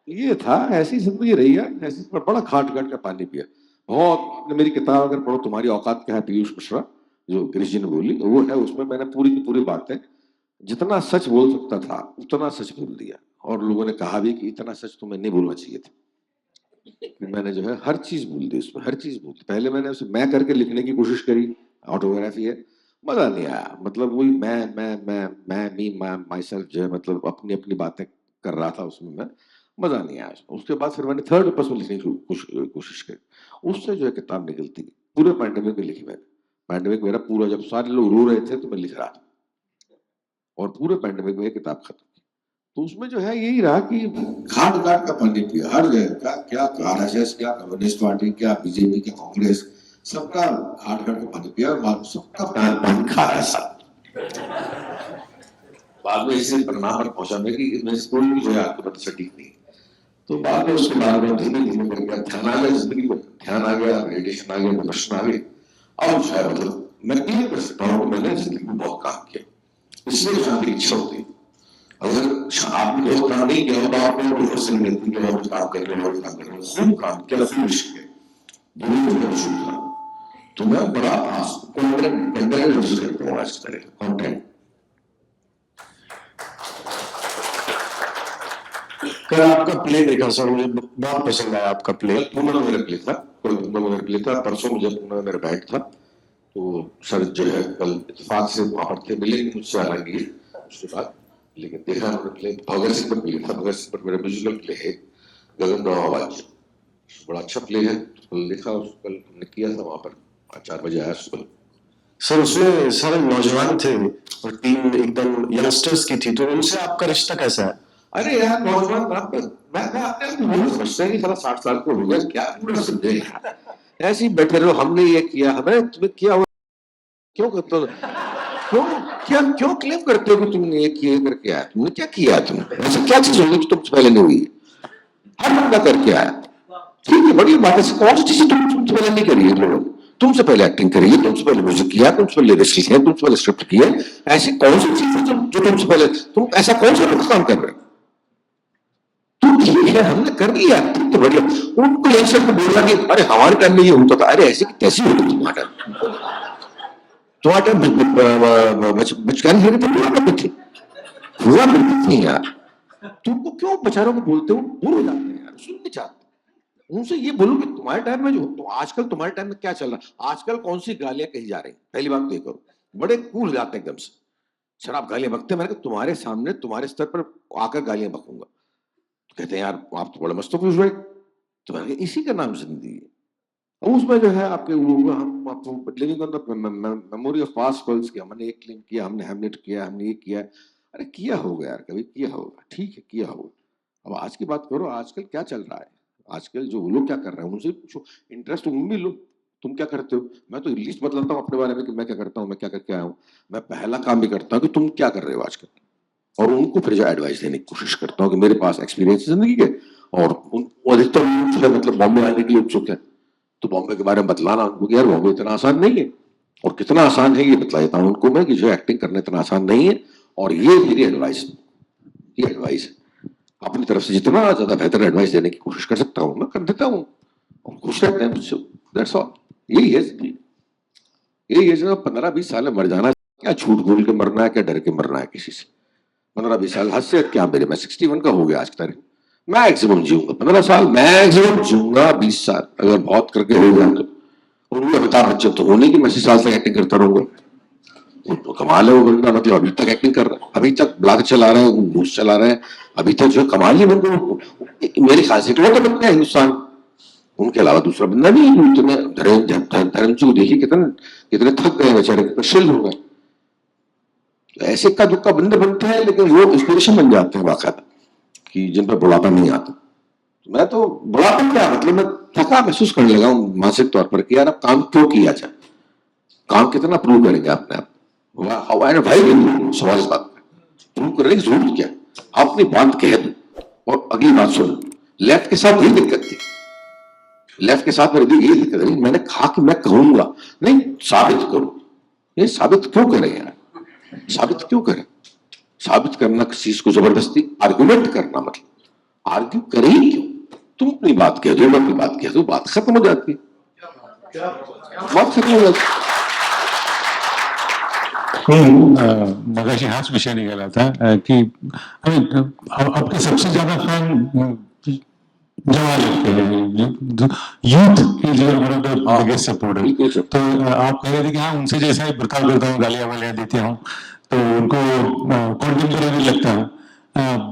ये था, ऐसी जिंदगी रही है, ऐसी पर बड़ा खाट का पानी पिया बहुत। आपने मेरी किताब अगर पढ़ो तुम्हारी औकात क्या है पीयूष मिश्रा, जो गिरीश जी ने बोली वो है, उसमें मैंने पूरी की पूरी बातें जितना सच बोल सकता था उतना सच बोल दिया, और लोगों ने कहा भी कि इतना सच तुम्हें नहीं बोलना चाहिए था। मैंने जो है हर चीज बोल दी उसमें, हर चीज बोल दी। पहले मैंने उसे मैं करके लिखने की कोशिश करी, ऑटोबायोग्राफी है, मजा नहीं आया। मतलब वही मैं मी माई सेल्फ जो है मतलब अपनी अपनी बातें कर रहा था उसमें मैं, मजा नहीं आया उसमें। उसके बाद फिर मैंने थर्ड पर्सन लिखने की कोशिश करी, उससे जो है किताब निकलती गई। पूरे पैंडेमिक में लिखी मैंने, पैंडेमिक मेरा पूरा, जब सारे लोग रो रहे थे तो मैं लिख रहा था, और पूरे पैंडेमिक में ये किताब खत्म। तो उसमें जो है यही रहा कि घाट घाट का पानी पिया हर जगह, क्या आरएसएस, क्या कम्युनिस्ट पार्टी, क्या बीजेपी, क्या कांग्रेस, सबका घाट घाट का पानी पिया और सबका पैर पानी खा रहा है सब। बाद में इसे परिणाम पर पहुंचा मैं कि मैं स्कूल की जो है आपकी बात सटीक नहीं। तो बाद में उसके बाद में धीमे धीमे करके ध्यान आ गया जिंदगी में, ध्यान आ गया, मेडिटेशन आ गया, दर्शन आ गए। अब जो है मतलब मैं क्लियर कर सकता हूँ मैंने जिंदगी में बहुत काम किया, इसलिए शांति की इच्छा होती है। अगर आपने जो काम नहीं किया तो आपने वो फसल मिलती है और काम करने और काम करने खूब काम किया, फिर मुश्किल है तो मैं बड़ा कंटेंट यूज करता हूँ आज तरह कंटेंट। कल आपका प्ले देखा सर, मुझे बहुत पसंद आया आपका प्ले। पूना में मेरा प्ले था, कल पूना में मेरा प्ले था, परसों मुझे पूना में मेरा बैठ था। तो सर जो है कल इत्तेफाक से वहां पर थे, मिले मुझसे हालांकि उसके बाद, लेकिन देखा हमने प्ले भगत सिंह पर प्ले था, भगत सिंह पर मेरा म्यूजिकल प्ले है गगन राव आवाज, बड़ा अच्छा प्ले है। कल देखा, कल हमने किया था वहां पर, 4 बजे आया सुबह। सर उसमें सारे नौजवान थे और टीम एकदम यंगस्टर्स की थी, तो उनसे आपका रिश्ता कैसा है? अरे यार नौजवान मैं समझता है कि साला 60 साल को हो गया, क्या पूरा समझे यार, ऐसे ही बैठे रहो, हमने ये किया, हमें तुम्हें किया हुआ क्यों करते हो, क्यों क्लेम करते हो कि तुमने ये किए करके आया, तुमने क्या किया, तुमने ऐसी क्या चीज होगी तुमसे पहले नहीं हुई, हर बंदा करके आया। ठीक है, बड़ी बात है, कौन सी चीज तुमसे पहले नहीं करी है, लोगों तुमसे पहले एक्टिंग करी है, तुमसे पहले म्यूजिक किया, तुमसे पहले लिरिक्स लिखे, तुमसे पहले स्क्रिप्ट किया, ऐसी कौन सी चीज है जो तुमसे पहले, तुम ऐसा कौन सा काम कर रहे हो? ठीक है हमने कर लिया, ठीक है बढ़िया। उनको यंगस्टर को बोलना कि अरे हमारे टाइम में ये होता था, अरे ऐसी कैसी होती तुम्हारा बचकानी लगे तो हुआ करती थी, हुआ करती थी यार। तुमको क्यों बेचारों को बोलते हो, बुरे हो जाते हैं यार, सुन नहीं चाहते। उनसे ये बोलो कि तुम्हारे टाइम में जो तो आजकल तुम्हारे टाइम में क्या चल रहा है, आजकल कौन सी गालियां कही जा रही हैं, पहली बात तो ये करो। बड़े कूल जाते हैं एकदम से, शराब गालियां बकते हैं। मैंने कहा तुम्हारे सामने तुम्हारे स्तर पर आकर गालियां बकूंगा, तो कहते हैं यार आप तो बड़े मस्त हो भाई। तो मैंने कहा इसी का नाम जिंदगी है। और उसमें जो है आपके हम आपको living on the memory of past pulse की, हमने एक क्लिक किया, हमने हेमलेट किया, हमने ये किया। अरे किया होगा यार, कभी किया होगा, ठीक है किया होगा। अब आज की बात करो, आजकल क्या चल रहा है, आजकल जो वो लोग क्या कर रहे हैं उनसे पूछो, इंटरेस्ट तुम भी लो, तुम क्या करते हो। मैं तो लिस्ट बतलाता हूँ अपने बारे में कि मैं क्या करता हूँ, मैं क्या करके आया हूँ। मैं पहला काम भी करता हूँ कि तुम क्या कर रहे हो आजकल, और उनको फिर जो एडवाइस देने की कोशिश करता हूँ कि मेरे पास एक्सपीरियंस जिंदगी के, और अधिकतर लोग जो है मतलब बॉम्बे आने के लिए उत्सुक है, तो बॉम्बे के बारे में बतलाना उनको कि यार बॉम्बे इतना आसान नहीं है, और कितना आसान है ये बतला देता हूँ उनको मैं कि जो एक्टिंग करना इतना आसान नहीं है। और ये मेरी एडवाइस, ये एडवाइस है, अपनी तरफ से जितना ज्यादा बेहतर एडवाइस देने की कोशिश कर सकता हूँ मैं कर देता हूँ, और खुश रहते हैं मुझसे। दैट्स ऑल, यही है जिंदगी। यही है, जो 15-20 साल में मर जाना, क्या झूठ बोल के मरना है, क्या डर के मरना है किसी से। 15-20 साल हद से क्या मेरे, मैं 61 का हो गया आज की तारीख, मैक्सिमम जीऊंगा 15 साल, मैक्सिमम जीऊंगा 20 साल, अगर बहुत करके हो गया तो। और वो अमिताभ बच्चन तो होने की, मैं 80 साल तक एक्टिंग करता रहूंगा। तो कमाल है वो बंदा, मतलब अभी तक एक्टिंग कर रहा है, अभी तक ब्लॉग चला रहा है, न्यूज चला रहा है, अभी तक जो कमाल ही बंदा। मेरे ख्याल से तो बंदा है हिंदुस्तान, उनके अलावा दूसरा बंदा नहीं है। इतने धर्म जी को देखिए कितने कितने थक गए बेचारे, कितने शिल हो गए। तो ऐसे का दुक्का बंदे बनते हैं, लेकिन वो इंस्पिरेशन बन जाते हैं वाकई, कि जिन पर बुढ़ापा नहीं आता। मैं तो बुढ़ापा क्या मतलब, मैं थका महसूस करने लगा हूँ मानसिक तौर पर कि यार अब काम क्यों किया जाए, काम कितना प्रूव करेंगे अपने आप। भाई सवाल इस बात प्रूव करने की जरूरत क्या, आप अपनी बात कह दो और अगली बात सुनो। लेफ्ट के साथ ये दिक्कत थी, लेफ्ट के साथ मेरी ये दिक्कत थी, मैंने कहा कि मैं कहूंगा नहीं, साबित करो। ये साबित क्यों करें यार, साबित क्यों करें, साबित करना किसी चीज को जबरदस्ती आर्गुमेंट करना, मतलब आर्ग्यू करे ही क्यों। तुम अपनी बात कह दो, मैं अपनी बात कह दो, बात खत्म हो जाती है, बात खत्म हो जाती है। मगाशी हाच विषय निघाला था की आपके सबसे ज्यादा फैन जवान लगते हैं, यूथ के जो one of the biggest supporter. तो आप कह रहे थे कि हाँ उनसे जैसा ही बर्ताव करता हूँ, गालियां वालियां देते हूँ, तो उनको कॉन्टेम्पररी लगता है।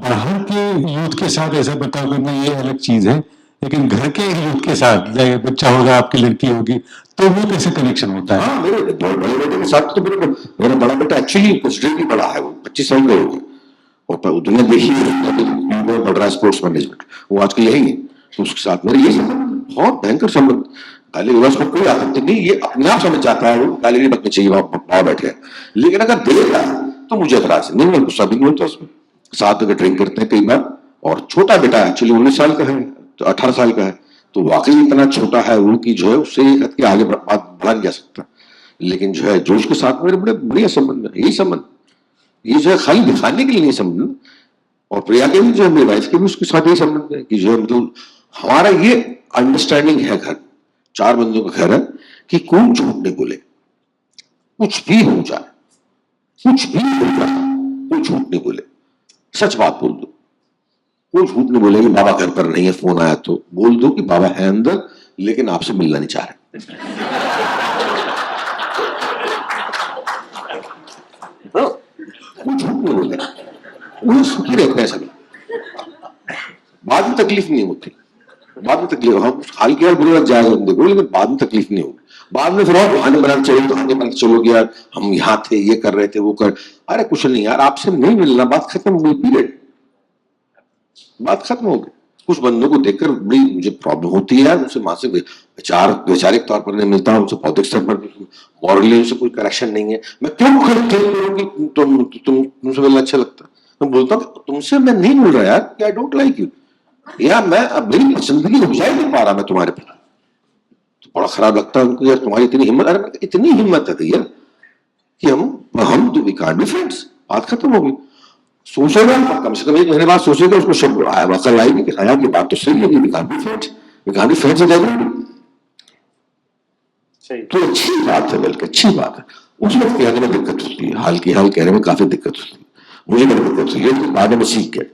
बाहर के यूथ के साथ ऐसा बर्ताव करना ये अलग चीज है, लेकिन घर के यूथ के साथ, चाहे बच्चा होगा आपकी लड़की होगी, तो वो कैसे कनेक्शन होता है। हाँ, मेरे बड़े बेटे के साथ तो मेरा बड़ा बेटा एक्चुअली कंसिडरेबली बड़ा है, वो 25 साल का हो गया, और दुनिया देखी है, पढ़ रहा है स्पोर्ट्स मैनेजमेंट, वो आजकल यही है। तो उसके साथ मेरे ये संबंध बहुत भयंकर संबंध, गाली गलौज पर कोई आपत्ति नहीं, ये अपने आप समझ जाता है वो गाली नहीं बकनी चाहिए वहां बैठे हैं। लेकिन अगर देगा तो मुझे एतराज नहीं, मैं गुस्सा भी नहीं होता उसमें। साथ में ड्रिंक करते हैं कई बार, और छोटा बेटा एक्चुअली 19 साल का है, तो 18 साल का है, तो वाकई इतना छोटा है वो कि जो है उससे एक हद के आगे बात बढ़ा नहीं जा सकता। लेकिन जो है जोश के साथ मेरे बड़े बढ़िया संबंध है, यही संबंध, ये जो है खाली दिखाने के लिए नहीं संबंध। और प्रिया के भी जो है, मेरी वाइफ के भी उसके साथ यही संबंध है कि जो है मतलब हमारा ये अंडरस्टैंडिंग है, घर 4 बंदों का घर है, कि कोई झूठ नहीं बोले, कुछ भी हो जाए, कुछ भी हो जाए, कोई झूठ नहीं बोले, सच बात बोल दो। कोई झूठ नहीं बोले कि बाबा घर पर नहीं है, फोन आया तो बोल दो कि बाबा है अंदर लेकिन आपसे मिलना नहीं चाह रहे। कोई झूठ नहीं बोले, वो सुखी रहते हैं सभी, बाद में तकलीफ नहीं होती, बाद में तकलीफ, हम हाल की हाल बुरे लग जाएगा देखो, लेकिन बाद में तकलीफ नहीं होगी। बाद में फिर और बहाने बनाते चलो, बहाने बनाते चलो कि यार हम यहाँ थे, ये कर रहे थे, वो कर, अरे कुछ नहीं यार, आपसे नहीं मिलना, बात खत्म हो गई, पीरियड, बात खत्म हो गई। कुछ बंदों को देखकर बड़ी मुझे प्रॉब्लम होती है यार, उनसे मानसिक वैचारिक तौर पर नहीं मिलता, उनसे बौद्धिक स्तर पर मॉरली उनसे कोई कनेक्शन नहीं है। मैं क्यों करूंगी, तुमसे मिलना अच्छा लगता है, मैं बोलता हूँ तुमसे मैं नहीं मिल रहा यार, आई डोंट लाइक यू, यार मैं अब मेरी पसंदगी हो जाए नहीं पा रहा मैं तुम्हारे पर, तो बड़ा खराब लगता है उनको यार, तुम्हारी इतनी हिम्मत। अरे इतनी हिम्मत है भैया कि हम वी कांट बी फ्रेंड्स, बात खत्म हो गई। सोचेगा कम से कम एक महीने बाद सोचेगा, उसको शब्द अकल आएगी कि हाँ की बात तो सही है, we can't be friends, we can't be friends with everybody. तो अच्छी बात है, बल्कि अच्छी बात है। उस वक्त कहने में दिक्कत होती है, हाल की हाल कहने में काफी दिक्कत होती है, मुझे बड़ी दिक्कत हुई है, बाद में सीख गए।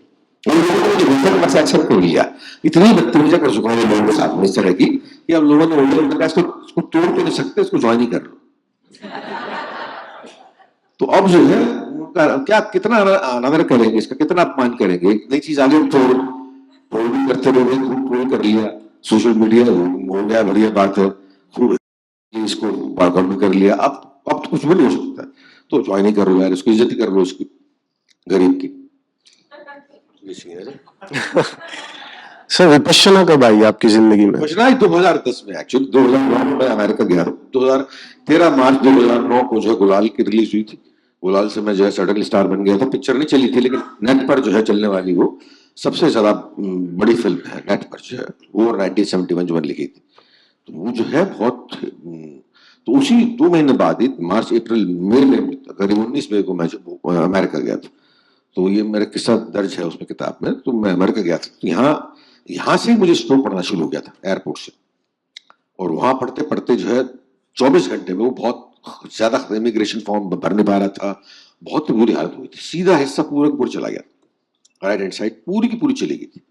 और लोगों ने मुझे घुसकर बस एक्सेप्ट कर लिया। इतनी बदतमीजी कर चुका हूँ लोगों के साथ में इस तरह की कि अब लोगों ने उल्टे कहा इसको तोड़ तो नहीं सकते, इसको ज्वाइन ही कर लो। तो अब जो है उनका क्या कितना अनादर करेंगे, इसका कितना अपमान करेंगे। एक नई चीज आगे ट्रोल भी करते रहे, खूब ट्रोल कर लिया, सोशल मीडिया हो गया, बढ़िया बात है, खूब इसको वर्कआउट भी कर लिया। अब तो कुछ भी नहीं हो सकता, तो ज्वाइन ही कर लो यार, इसको इज्जत ही कर लो इसकी, गरीब की। ये चीज़ है। सर विपश्यना कब आई आपकी जिंदगी में? बचना ही 2010 में, एक्चुअली 2009 में मैं अमेरिका गया हूँ। 2013 मार्च 2009 को जो है गुलाल की रिलीज हुई थी। गुलाल से मैं जो है सडनली स्टार बन गया था। पिक्चर नहीं चली थी, लेकिन नेट पर जो है चलने वाली वो सबसे ज्यादा बड़ी फिल्म है नेट पर जो है, वो 1971 जो मैंने लिखी थी। तो वो जो है बहुत तो उसी 2 महीने बाद ही मार्च अप्रैल मई में करीब 19 मई को मैं अमेरिका गया था। तो ये मेरा किस्सा दर्ज है उसमें किताब में। तो मैं अमेरिका गया था, तो यहाँ से मुझे स्ट्रोक पड़ना शुरू हो गया था एयरपोर्ट से। और वहां पढ़ते पढ़ते जो है 24 घंटे में वो बहुत ज्यादा इमिग्रेशन फॉर्म भर नहीं पा रहा था, बहुत बुरी हालत हुई थी। सीधा हिस्सा पूरा का पूरा चला गया, राइट हैंड साइड पूरी की पूरी चली गई थी।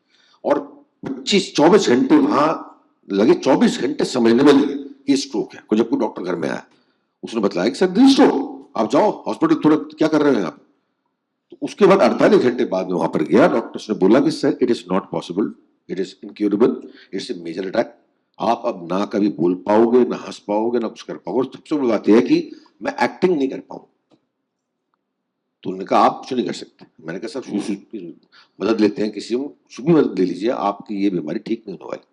और 24 घंटे वहां लगे, 24 घंटे समझने में लगे कि स्ट्रोक है। जब कोई डॉक्टर घर में आया, उसने बताया कि सर दिस स्ट्रोक, आप जाओ हॉस्पिटल, तुरंत क्या कर रहे हैं आप। तो उसके बाद 48 घंटे बाद में वहां पर गया, डॉक्टर्स ने बोला कि sir it is not possible, it is incurable, it's a major attack. आप अब ना कभी बोल पाओगे, ना हंस पाओगे, ना कुछ कर पाओगे। सबसे बड़ी बात यह है कि मैं एक्टिंग नहीं कर पाऊंगा। तो उन्होंने कहा आप कुछ नहीं कर सकते। मैंने कहा सर मदद लेते हैं, किसी कुछ भी मदद ले लीजिए, आपकी ये बीमारी ठीक नहीं होने वाली।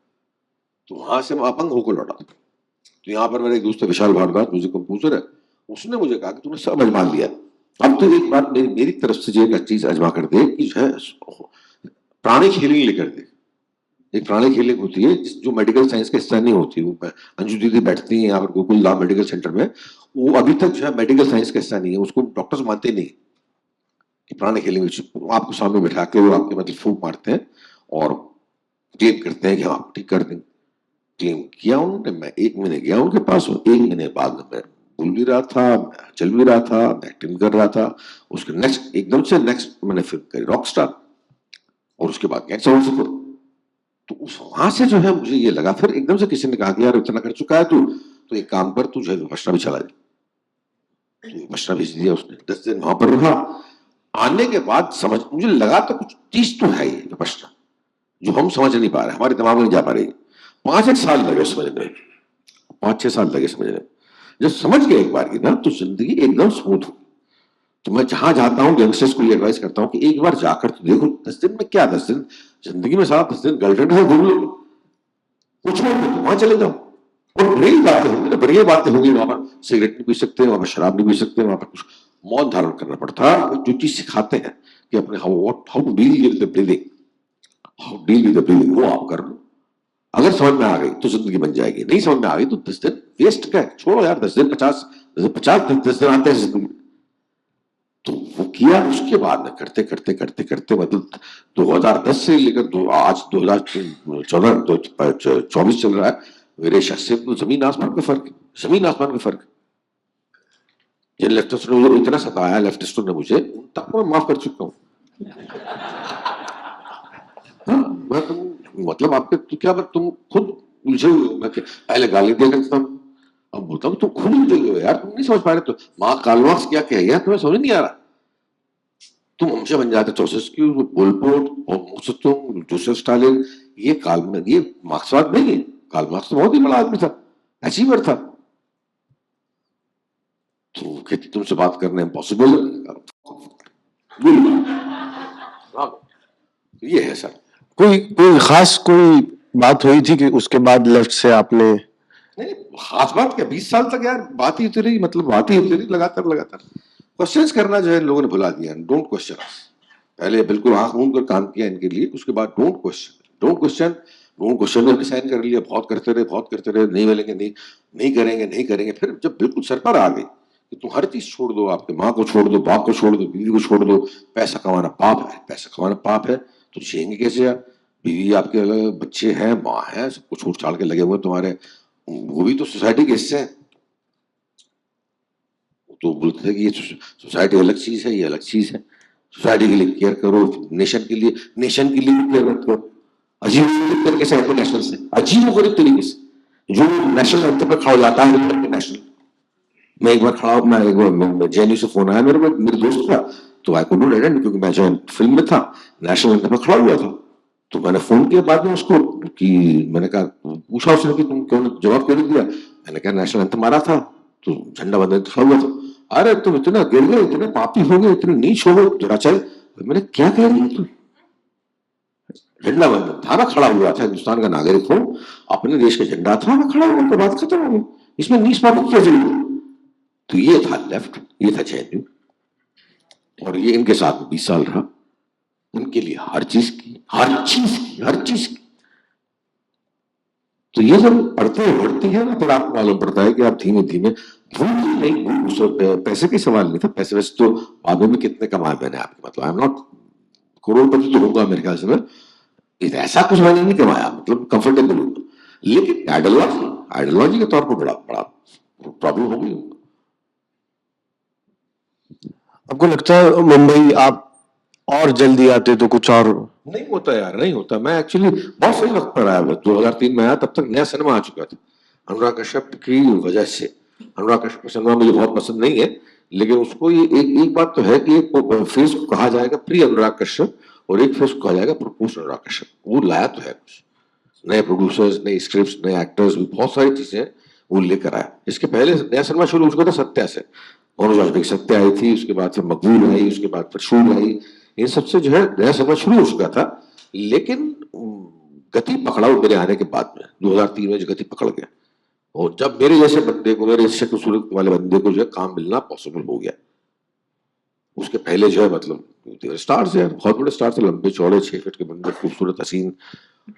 तो वहां से मैं अपंग होकर लौटा। तो यहाँ पर मेरा एक दोस्त विशाल भारद्वाज, म्यूजिक कंपोजर है, उसने मुझे कहा कि तूने सब अजमा लिया, अब तो एक बात मेरी तरफ से जो एक चीज अजमा कर दे कि जो है प्राणिक हीलिंग लेकर दे। एक प्राणिक हीलिंग होती है जो मेडिकल साइंस का हिस्सा नहीं होती। वो अंजू दीदी बैठती है यहाँ पर गोकुल धाम मेडिकल सेंटर में, वो अभी तक जो है मेडिकल साइंस का हिस्सा नहीं है, उसको डॉक्टर्स मानते नहीं कि प्राणिक हीलिंग। आपको सामने बिठा के वो आपके मतलब फूंक मारते हैं और क्लेम करते हैं कि हाँ ठीक कर देंगे। क्लेम किया उन्होंने, मैं 1 महीने गया उनके पास, और 1 महीने बाद में मैं बोल भी रहा था, मैं चल भी रहा था, मैं एक्टिंग कर रहा था। उसके नेक्स्ट एकदम से नेक्स्ट मैंने फिल्म करी रॉक स्टार, और उसके बाद गैंग्स। तो उस वहां से जो है मुझे ये लगा, फिर एकदम से किसी ने कहा कि यार इतना कर चुका है तू, तो एक काम कर, तू जो है विपश्यना भी चला जाए। तो विपश्यना भेज दिया उसने, 10 दिन वहां पर रहा। आने के बाद समझ मुझे लगा तो कुछ चीज तो है ये विपश्यना जो हम समझ नहीं पा रहे, हमारे दिमाग में नहीं जा पा रही। 5-6 साल लगे समझने, 5-6 साल लगे समझने। जब समझ गए एक बार की ना, तो जिंदगी एकदम स्मूथ हो। तो मैं जहां जाता हूँ यंगस्टर्स को ये एडवाइस करता हूँ कि एक बार जाकर तो देखो। 10 दिन में क्या, 10 दिन जिंदगी में सारा 10 दिन गर्लफ्रेंड है, घूम लो, कुछ नहीं तो वहां चले जाओ। और नई बातें होंगी, बढ़िया बातें होंगी। वहां पर सिगरेट नहीं पी सकते, वहां पर शराब नहीं पी सकते, वहां पर कुछ मौन धारण करना पड़ता है। जो चीज सिखाते हैं कि अपने how to deal with the breathing, how deal with the breathing, वो आप कर लो। अगर समझ में आ गई तो जिंदगी बन जाएगी, नहीं समझ में आ गई तो 10 दिन वेस्ट क्या है, छोड़ो यार। 10 दिन 50 10 दिन आते हैं जिंदगी। तो वो किया। उसके बाद में करते करते करते करते मतलब 2010 से लेकर आज 2014 24 चल रहा है, मेरे शख्सियत में जमीन आसमान का फर्क है, जमीन आसमान का फर्क। जिन लेफ्टिस्टों ने मुझे इतना सताया, लेफ्टिस्टों ने मुझे, उन तक मैं माफ कर चुका हूँ। हाँ, मैं मतलब आपके तो क्या, तुम खुद उलझे हुए हो। मैं पहले गाली दिया करता हूँ, अब बोलता हूँ तुम खुद उलझे हुए हो यार, तुम नहीं समझ पा रहे। तो माँ कालवास क्या कह गया तुम्हें समझ नहीं आ रहा। तुम हमसे बन जाते चौसेस्क्यू, पोलपोट और तुम जोसेफ स्टालिन। ये ये मार्क्सवाद नहीं है। कार्ल मार्क्स तो बहुत ही बड़ा आदमी था, अचीवर था। तो कहती तुमसे बात करना इम्पॉसिबल है। ये है सर। कोई खास कोई बात हुई थी कि उसके बाद लेफ्ट से आपने? नहीं, खास बात क्या, 20 साल तक यार बात ही होती रही, मतलब बात ही होती रही लगातार लगातार। क्वेश्चंस करना जो है लोगों ने भुला दिया। Don't question. पहले बिल्कुल आंख मूंद कर काम किया इनके लिए, उसके बाद don't question. Don't question, don't question में डिसाइड कर लिया। बहुत करते रहे, नहीं मिलेंगे, नहीं करेंगे। फिर जब बिल्कुल सर पर आ गई कि तुम हर चीज छोड़ दो, आपके माँ को छोड़ दो, बाप को छोड़ दो, बीवी को छोड़ दो, पैसा कमाना पाप है, तो जिएंगे कैसे यार? बीवी आपके अलग, बच्चे हैं, माँ है, सबको छोड़ छाड़ के लगे हुए तुम्हारे, वो भी तो सोसाइटी के हिस्से हैं। तो बोलते थे कि ये सोसाइटी अलग चीज है, ये अलग चीज है। सोसाइटी के लिए केयर करो, नेशन के लिए भी केयर मत करो। अजीब तरीके से आपको नेशनल से अजीब गरीब तरीके से जो नेशनल एंथम पे खड़ा हो जाता है नेशनल। मैं एक बार खड़ा हूं, मैं एक बार जेएनयू से फोन आया मेरे दोस्त का, तो आई कुड नॉट अटेंड क्योंकि मैं जो फिल्म में था, नेशनल एंथम पे खड़ा हुआ था। तो मैंने फोन किया बाद में उसको कि मैंने कहा, पूछा उसने कि तुम क्यों जवाब क्यों नहीं दिया। मैंने कहा नेशनल एंथम आ रहा था तो झंडा बंदे खड़ा हुआ था। अरे तुम इतना गिर गए, इतने पापी हो गए, इतने नीच हो गए, दुराचारी। मैंने क्या कह रही है तुम, झंडा बंधन था, मैं खड़ा हुआ था, हिंदुस्तान का नागरिक हूं, अपने देश का झंडा था, मैं खड़ा हुआ, तो बात खत्म हो गई। इसमें नीच पापी क्या जरूरत। तो ये था लेफ्ट, ये था जेएनयू, और ये इनके साथ 20 साल रहा। उनके लिए हर चीज की। तो ये जब बढ़ती है ना, फिर आपको मालूम पड़ता है कि आप धीमे धीमे पैसे की सवाल नहीं था। पैसे वैसे तो बाद में कितने कमाए मैंने, आपके मतलब आई एम नॉट करोड़पति तो होगा मेरे ख्याल से मैं, ऐसा कुछ मैंने नहीं कमाया, मतलब कंफर्टेबल हूँ। लेकिन आइडियोलॉजी के तौर पर बड़ा प्रॉब्लम हो गई। आपको लगता है मुंबई आप और जल्दी आते तो कुछ और? नहीं होता यार, नहीं होता। मैं एक्चुअली बहुत सही वक्त पर आया, 2003 में आया, तब तक नया सिनेमा आ चुका था अनुराग कश्यप की वजह से। अनुराग कश्यप का सिनेमा मुझे बहुत पसंद नहीं है, लेकिन उसको ये एक बात तो है कि एक फेस को कहा जाएगा प्री अनुराग कश्यप और एक फेस को कहा जाएगा प्रपोज अनुराग कश्यप। वो लाया तो है कुछ नए प्रोड्यूसर्स, नए स्क्रिप्ट्स, नए एक्टर्स, बहुत सारी चीजें वो लेकर आया। इसके पहले नया सिनेमा शुरू हो चुका था सत्या से, मनोज वाजपेयी की सत्या आई थी, उसके बाद फिर मकबूल आई, उसके बाद फिर शूल आई। इन सबसे जो है नया सिनेमा शुरू हो चुका था, लेकिन गति पकड़ा मेरे आने के बाद में 2003 में जो गति पकड़ गया, और जब मेरे जैसे बंदे को, मेरे शक्ल सूरत वाले बंदे को जो है काम मिलना पॉसिबल हो गया। उसके पहले जो है मतलब स्टार्स है, बहुत बड़े स्टार थे, लंबे चौड़े 6 फीट के बंदे, खूबसूरत हसीन,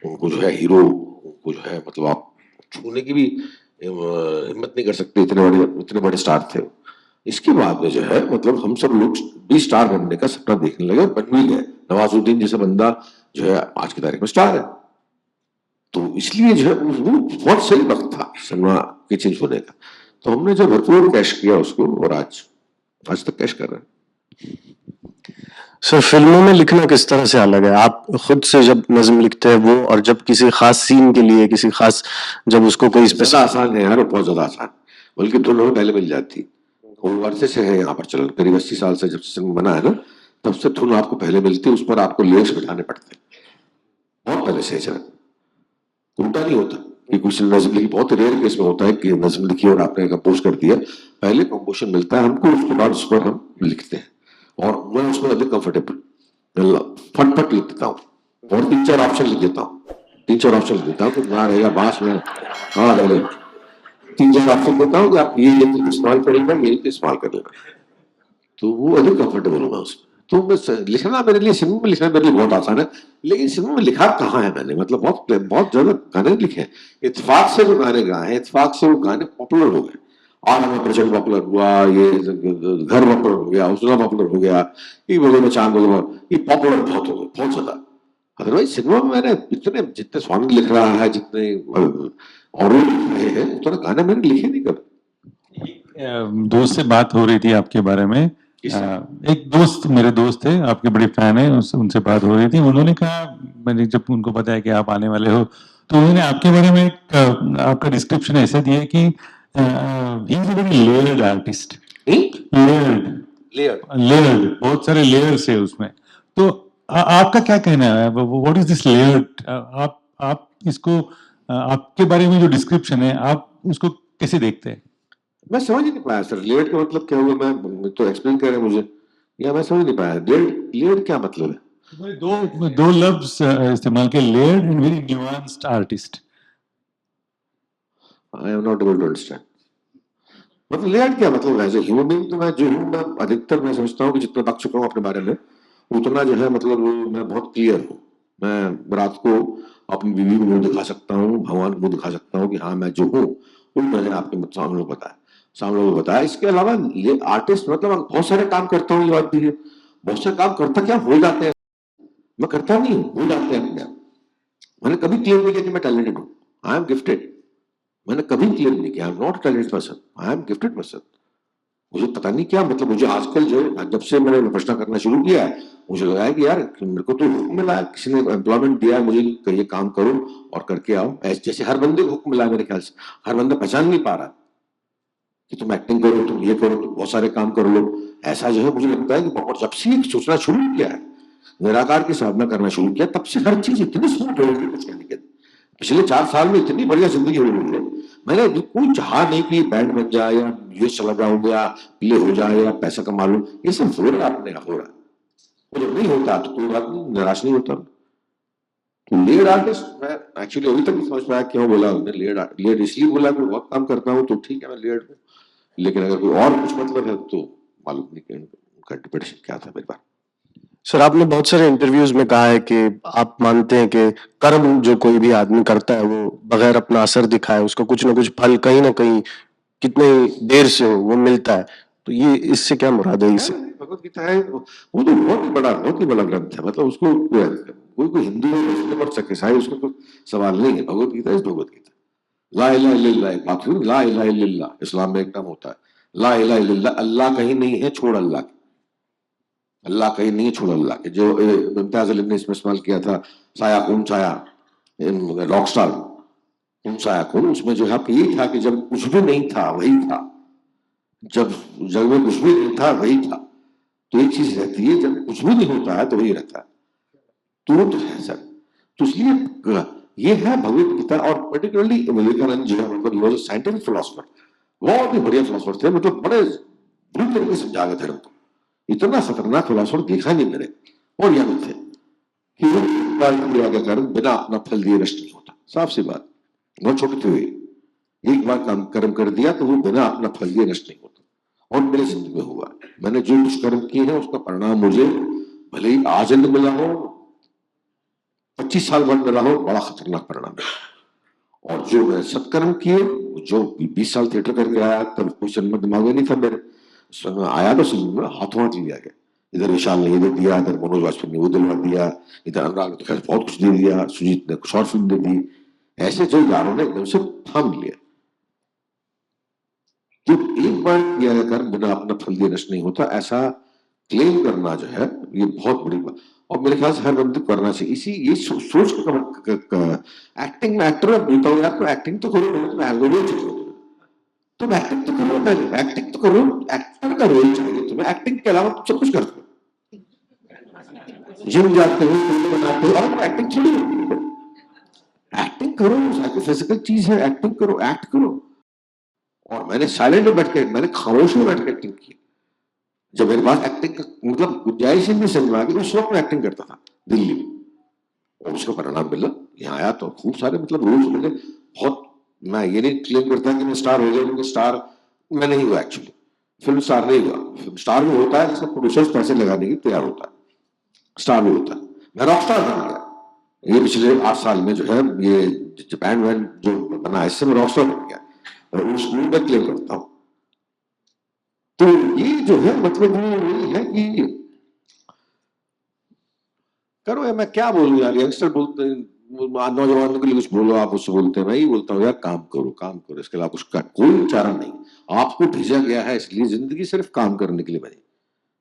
उनको जो है हीरो, उनको जो है मतलब आप छूने की भी हिम्मत नहीं कर सकते, इतने बड़े स्टार थे। इसके बाद में जो है मतलब हम सब लोग भी स्टार बनने का सपना देखने लगे और बन भी गए। नवाजुद्दीन जैसा बंदा जो है आज की तारीख में स्टार है। तो इसलिए जो है वो बहुत सही वक्त था सिनेमा के चेंज होने का। तो हमने जो भरपूर कैश किया उसको, और आज तक कैश कर रहे हैं। सर, फिल्मों में लिखना किस तरह से अलग है? आप खुद से जब नज्म लिखते हैं वो, और जब किसी खास सीन के लिए किसी खास, जब उसको कोई ज्यादा आसान है यार, बहुत ज्यादा आसान, बल्कि दोनों में पहले मिल जाती। वो वर्षे से है यहाँ पर चलन, करीब 80 साल से जब से फिल्म बना है ना, तब से धुन आपको पहले मिलती है, उस पर आपको लिरिक्स बिठाने पड़ते हैं, बहुत पहले से चलन। उल्टा नहीं होता कि कुछ नज्म लिखी, बहुत रेयर केस में होता है कि नज्म लिखी और आपने कंपोज कर दिया। पहले कंपोजिशन मिलता है हमको, उसके बाद उस पर हम लिखते हैं, और मैं उसमें अधिक कंफर्टेबल फट लिख देता हूँ, और 3-4 ऑप्शन लिख देता हूँ, 3-4 ऑप्शन लिख देता हूँ, तो ना रहेगा बास में, हाँ रहेगा 3-4 ऑप्शन देता हूँ कि आप ये इस्तेमाल करेंगे, ये इस्तेमाल कर लेना, तो वो अधिक कंफर्टेबल होगा उसमें। तो मैं लिखना, मेरे लिए सिनेमा में लिखना मेरे लिए बहुत आसान है। लेकिन सिनेमा में लिखा कहाँ है मैंने, मतलब बहुत ज्यादा गाने लिखे हैं, इत्तेफाक से जो गाने गाए हैं, इत्तेफाक से वो गाने पॉपुलर हो गए। और हमें प्रचंड पॉपुलर हुआ, ये घर पॉपुलर हो गया, उजला पॉपुलर हो गया, ये बोलो में चांद बोलो, ये पॉपुलर बहुत हो गए, बहुत ज्यादा। अदरवाइज सिनेमा में मैंने जितने सॉन्ग लिख रहा है, जितने और लिख रहे हैं, उतना गाने मैंने लिखे नहीं कभी। दोस्त से बात हो रही थी आपके बारे में, एक दोस्त, मेरे दोस्त थे, आपके बड़े फैन है, उनसे बात हो रही थी। उन्होंने कहा, मैंने जब उनको बताया कि आप आने वाले हो, तो उन्होंने आपके बारे में आपका डिस्क्रिप्शन ऐसे दिया कि he is a very layered artist. Layered, बहुत सारे लेयर्स है उसमें। तो आपका क्या कहना है, व्हाट इज दिस लेयर्ड? आप इसको, आपके बारे में जो डिस्क्रिप्शन है, आप उसको कैसे देखते हैं? मैं समझ ही नहीं पाया सर, लेयर्ड का मतलब क्या हुआ? मैं तो एक्सप्लेन कर रहे हैं मुझे, या मैं समझ नहीं पाया लेयर्ड क्या मतलब है? दो लफ्ज इस्तेमाल के, layered and very nuanced artist. I am not able to understand, मतलब लेयर्ड क्या मतलब है? एज ए ह्यूमन बीइंग तो मैं जो हूँ, मैं अधिकतर मैं समझता हूँ कि जितना पढ़ चुका हूँ अपने बारे में, उतना जो है मतलब मैं बहुत क्लियर हूँ। मैं रात को अपनी बीवी को मुंह दिखा सकता हूँ, भगवान को मुंह दिखा सकता हूँ कि हाँ मैं जो हूँ, वो मैंने आपके सामने बताया। इसके अलावा ये आर्टिस्ट मतलब बहुत सारे काम करता हूँ, ये बात भी है। बहुत सारे काम करता क्या हो जाते हैं, मैं करता नहीं हूँ, हो जाते हैं अपने आप। मैंने कभी क्लेम नहीं किया कि मैं टैलेंटेड हूँ, आई एम गिफ्टेड। मैंने कभी क्लेम नहीं किया आई am not talented person, I am gifted person. मुझे पता नहीं क्या मतलब, मुझे आजकल जो जब से मैंने प्रश्न करना शुरू किया है, मुझे लगा है कि यार मेरे को तो हुक्म मिला है, किसी ने एम्प्लॉयमेंट दिया है मुझे कि ये काम करो और करके आओ, जैसे हर बंदे को हुक्म मिला है मेरे ख्याल से। हर बंदा पहचान नहीं पा रहा कि तुम एक्टिंग करो, तुम ये करो, तुम बहुत सारे काम कर लो। ऐसा जो है मुझे लगता है कि बहुत, जब से सोचना शुरू किया है, निराकार की साधना करना शुरू किया, तब से हर चीज इतनी स्मूथ हो गई कुछ कहने के। पिछले 4 साल में इतनी बढ़िया जिंदगी हो गई है, मैंने कोई चाहा नहीं कि बैंड बन जाए या यूएस चला जाऊं या प्ले हो जाए या पैसा कमा लूं, ये सब हो रहा है, अपने आप हो रहा है। वो जब नहीं होता तो कोई बात नहीं, निराश नहीं होता। तो लीड आर्टिस्ट मैं एक्चुअली अभी तक नहीं समझ पाया क्यों बोला उन्होंने लीड इसलिए बोला कि बहुत काम करता हूँ तो ठीक है मैं लीड हूँ, लेकिन अगर कोई और कुछ मतलब है तो मालूम नहीं कि उनका इंटरप्रिटेशन क्या था मेरे बारे में। सर, आपने बहुत सारे इंटरव्यूज में कहा है कि आप मानते हैं कि कर्म जो कोई भी आदमी करता है वो बगैर अपना असर दिखाए उसका कुछ ना कुछ फल कहीं ना कहीं कितने देर से हो वो मिलता है। तो ये इससे क्या मुराद है? इससे भगवत गीता है वो तो बहुत ही बड़ा ग्रंथ है, मतलब उसको कोई हिंदू है मुस्लिम और सिख ईसाई उसका कोई सवाल नहीं है। भगवत गीता इस भगवत गीता, ला इलाहा इल्लल्लाह, बात हुई ला इलाहा इल्लल्लाह, इस्लाम में एक नाम होता है ला इलाहा इल्लल्लाह, अल्लाह कहीं नहीं है छोड़ अल्लाह के, अल्लाह कहीं नहीं है छोड़ अल्लाह के। जो मुमताज अली ने इसमें इस्तेमाल किया था साया कौन साया, रॉकस्टार कौन साया कौन, उसमें जो है यही था कि जब कुछ भी नहीं था वही था, जब जग में कुछ भी नहीं था वही था। तो एक चीज रहती है जब कुछ भी नहीं होता है तो वही रहता है, तुरंत है सर। तो इसलिए ये है भगवत गीता, और पर्टिकुलरली विवेकानंद जो है मतलब वो साइंटिफिक फिलोसफर, बहुत ही बढ़िया फिलोसफर थे, मतलब बड़े बुरी तरीके से समझा गए धर्म को। इतना खतरनाक फिलोसफर देखा नहीं मैंने। और यह थे कि वो क्रिया के कारण बिना अपना फल दिए नष्ट नहीं होता, साफ सी बात, बहुत छोटे थे हुए। एक बार काम कर्म कर दिया तो वो बिना अपना फल दिए नष्ट नहीं होता, और मेरे जिंदगी में हुआ। मैंने जो कुछ कर्म किए हैं उसका परिणाम मुझे भले ही आज न मिला हो, 25 साल बाद मिला हो, बड़ा खतरनाक परिणाम है। और जो मैं सत्कर्म किए, जो 20 साल थिएटर करके आया, तब कोई जन्म दिमाग में नहीं था मेरे, समय आया तो समझ में हाथों हाथ लिया गया। इधर विशाल ने इधर दिया, इधर मनोज वाजपेयी ने वो दिलवा दिया, इधर अनुराग ने तो खैर बहुत कुछ दे दिया, सुजीत ने कुछ और फिल्म दे दी, ऐसे जो यारों ने एकदम से थाम लिया। तो एक बार किया गया कर्म बिना अपना फल दिए नष्ट नहीं होता, ऐसा क्लेम करना जो है ये बहुत बड़ी बात, और मेरे ख्याल से हर बंदे को करना चाहिए। इसी ये सोच एक्टिंग में एक्टर में बोलता हूँ यार तो एक्टिंग तो करो, तुम एल्गोरिथम चाहिए, तुम एक्टिंग तो करो, पहले एक्टिंग तो करो, एक्टर का रोल चाहिए तुम्हें, एक्टिंग के अलावा तुम सब कुछ करते हो, जिम जाते हो, फिल्म बनाते हो, और एक्टिंग थोड़ी होती है। एक्टिंग करो, फिजिकल चीज है, एक्टिंग करो, एक्ट करो। और मैंने साइलेंट में बैठ के, मैंने खामोश में बैठ के एक्टिंग की। जब मेरे पास एक्टिंग का मतलब गुंजाइश ही नहीं समझ में आ गई, उस वक्त मैं एक्टिंग करता था दिल्ली में, और उसका परिणाम मिला। यहाँ आया तो खूब सारे मतलब रोल्स मिले बहुत। मैं ये नहीं क्लेम करता कि मैं स्टार हो गया, क्योंकि स्टार मैं नहीं हुआ एक्चुअली, फिल्म स्टार नहीं हुआ। फिल्म स्टार में होता है जिसका प्रोड्यूसर पैसे लगाने की तैयार होता है, स्टार में होता है। मैं रॉक स्टार बन गया ये पिछले 8 साल में, जो है ये जापान वैन जो बना, इससे मैं रॉक स्टार बन गया, और उस मैं क्लेम करता हूँ। तो ये जो है मतलब वो यही है कि करो, मैं क्या बोलूं यार, यंगस्टर बोलते हैं, नौजवानों के लिए कुछ बोलो, आप उससे बोलते हैं, मैं ही बोलता हूँ यार काम करो, काम करो, इसके अलावा उसका कोई चारा नहीं। आपको भेजा गया है इसलिए, जिंदगी सिर्फ काम करने के लिए बनी।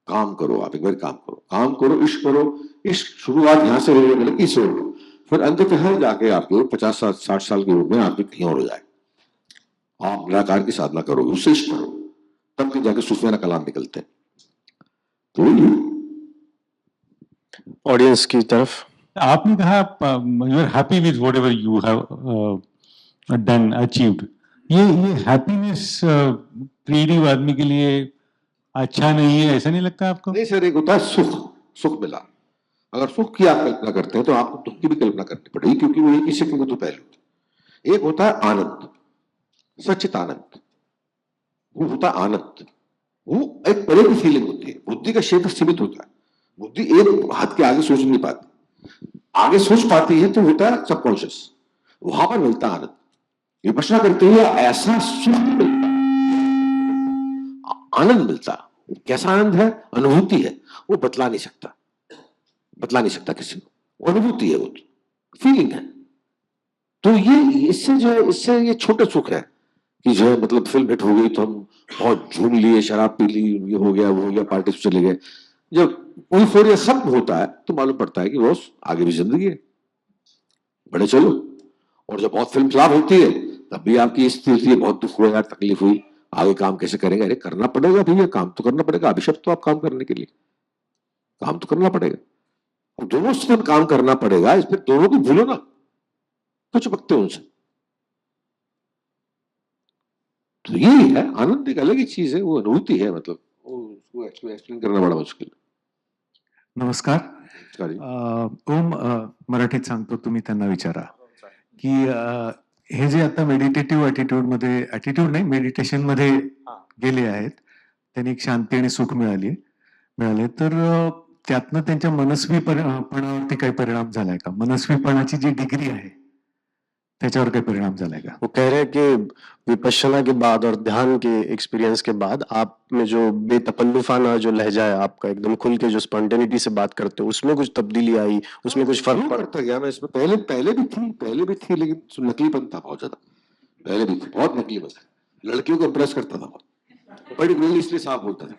काम करो, आप एक बार काम करो, काम करो, इश्क करो। इश्क शुरुआत यहाँ से होगी, मतलब इस हो, फिर अंततः जाके आपको 50-60 साल की उम्र में आपकी कहीं और हो जाए। आप निराकार की साधना करो, उससे इश्क करो, तब के जाके सूफियाना कलाम निकलते हैं। तो ऑडियंस की तरफ आपने कहा you are happy with whatever you have done achieved. ये हैप्पीनेस क्रिएटिव आदमी के लिए अच्छा नहीं है, ऐसा नहीं लगता आपको? नहीं सर, एक होता है सुख, सुख मिला। अगर सुख की आप कल्पना करते हैं तो आपको दुख की भी कल्पना करनी पड़ेगी, क्योंकि वो एक ही सिक्के के दो पहलू होते हैं। एक होता है आनंद, सचित आनंद, वो होता है आनंद, वो एक परे की फीलिंग होती है। बुद्धि का क्षेत्र सीमित होता है, बुद्धि एक हाथ के आगे सोच नहीं पाती, आगे सोच पाती है तो होता है सबकॉन्शियस, वहां पर मिलता है आनंद। विपश्यना करते हुए ऐसा सुख मिलता, आनंद मिलता। कैसा आनंद है? अनुभूति है, वो बतला नहीं सकता, बतला नहीं सकता किसी को, अनुभूति है, वो फीलिंग है। तो ये इससे ये छोटे सुख है कि जो है मतलब फिल्म हिट हो गई तो हम बहुत झूम लिए, शराब पी ली, ये हो गया वो हो गया, पार्टी से चले गए। जब यूफोरिया खत्म होता है तो मालूम पड़ता है कि बॉस आगे भी जिंदगी है, बड़े चलो। और जब बहुत फिल्म फ्लॉप होती है तब भी आपकी स्थिति होती है, बहुत दुख हुआ यार, तकलीफ हुई, आगे काम कैसे करेंगे? अरे करना पड़ेगा भैया, काम तो करना पड़ेगा, अभिशप्त तो आप काम करने के लिए, काम तो करना पड़ेगा। और दोनों से काम करना पड़ेगा, इस पर दोनों को भूलो ना, तो चिपकते हो उनसे। तो यही है आनंद, एक अलग ही चीज है, वो अनुभूति है, मतलब उसको एक्सप्लेन करना बड़ा मुश्किल है। नमस्कार. सॉरी। ओम, मराठीत सांगतो, तुम्ही त्यांना विचारा की हे जे आता मेडिटेटिव्ह ॲटिट्यूड मध्ये, ॲटिट्यूड नाही, मेडिटेशन मध्ये गेले आहेत, त्यांनी एक शांती आणि सुख मिळाले, तर त्यातनं त्यांच्या मनस्वीपणावरती काही परिणाम झालाय का? मनस्वीपणाची जी डिग्री आहे त्याच्यावर काही परिणाम झालाय का? वो कह रहे हैं कि विपश्यना के बाद और ध्यान के एक्सपीरियंस के बाद आप में जो बेतकल्लुफाना जो लहजा है आपका, एकदम खुल के जो स्पॉन्टेनिटी से बात करते हो, उसमें कुछ तब्दीली आई, उसमें कुछ फर्क पड़ा? करता गया मैं इसमें, पहले भी थी लेकिन नकलीपन था बहुत ज्यादा, पहले भी थी, बहुत नकलीपन, लड़कियों को इम्प्रेस करता था बहुत, पर्टिकुलरली इसलिए साफ बोलता था।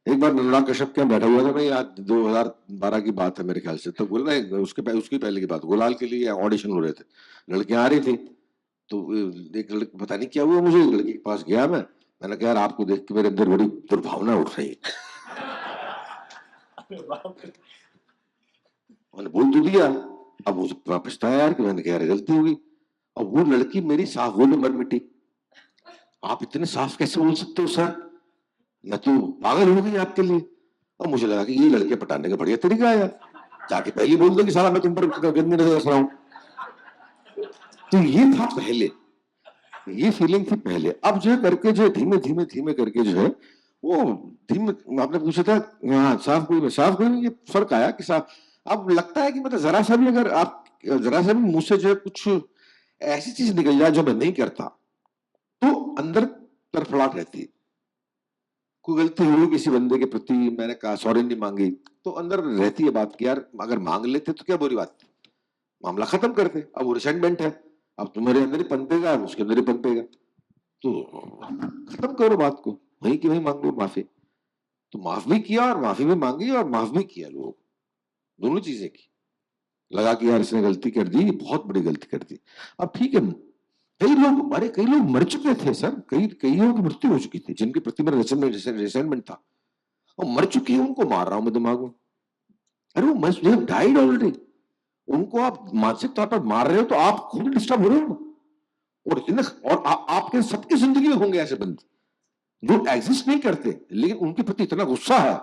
एक बार अनुराग कश्यप के यहाँ बैठा हुआ था मैं, याद 2012 की बात है मेरे ख्याल से, तो बोल रहा उसकी पहले की बात, गुलाल के लिए ऑडिशन हो रहे थे, लड़कियां आ रही थी, तो एक लड़की, पता नहीं क्या हुआ मुझे, लड़की के पास गया मैंने कहा यार आपको देख के मेरे अंदर बड़ी दुर्भावना उठ रही है। मैंने बोल तो दिया, अब मुझे पछताया यार कि मैंने कहा यार गलती होगी। और वो लड़की मेरी साफ बोले, मर मिटी, आप इतने साफ कैसे बोल सकते हो सर, मैं तो पागल हो गई आपके लिए। और मुझे लगा कि ये लड़के पटाने का बढ़िया तरीका है यार, जाके पहले बोल दो कि साला मैं तुम पर गंदी नजर रख रहा हूं। तो ये था पहले, ये फीलिंग थी पहले। अब जो है करके जो धीमे करके जो है वो धीमे, आपने पूछा था हाँ साफ कोई नहीं, ये फर्क आया कि साफ, अब लगता है कि मतलब जरा सा भी अगर आप जरा सा भी मुंह से जो है कुछ ऐसी चीज निकल जाए जो मैं नहीं करता, तो अंदर तरफड़ाहट रहती है। कोई गलती हुई किसी बंदे के प्रति, मैंने कहा सॉरी नहीं मांगी, तो अंदर रहती है बात कि यार अगर मांग लेते तो क्या बुरी बात थी, मामला खत्म करते। अब वो रिसेंटमेंट है, अब तुम्हारे अंदर ही पनपेगा, उसके अंदर ही पनपेगा, तो खत्म करो बात को, वहीं की वहीं मांग लो माफी। तो माफ भी किया और माफी भी मांगी और माफ भी किया, लोगों को दोनों चीजें की। लगा कि यार इसने गलती कर दी, बहुत बड़ी गलती कर दी। अब ठीक है, कई लोग मर चुके थे सर, कई लोगों की मृत्यु हो चुकी थी जिनके प्रति मेरा रिसेंटमेंट था, और मर चुके हैं उनको मार रहा हूं मैं दिमाग में। अरे वो डाइड ऑलरेडी, उनको आप मानसिक तौर पर मार रहे हो तो आप खुद डिस्टर्ब हो रहे हो। और आपके सबकी जिंदगी में होंगे ऐसे बंदे जो एग्जिस्ट नहीं करते, लेकिन उनके प्रति इतना गुस्सा है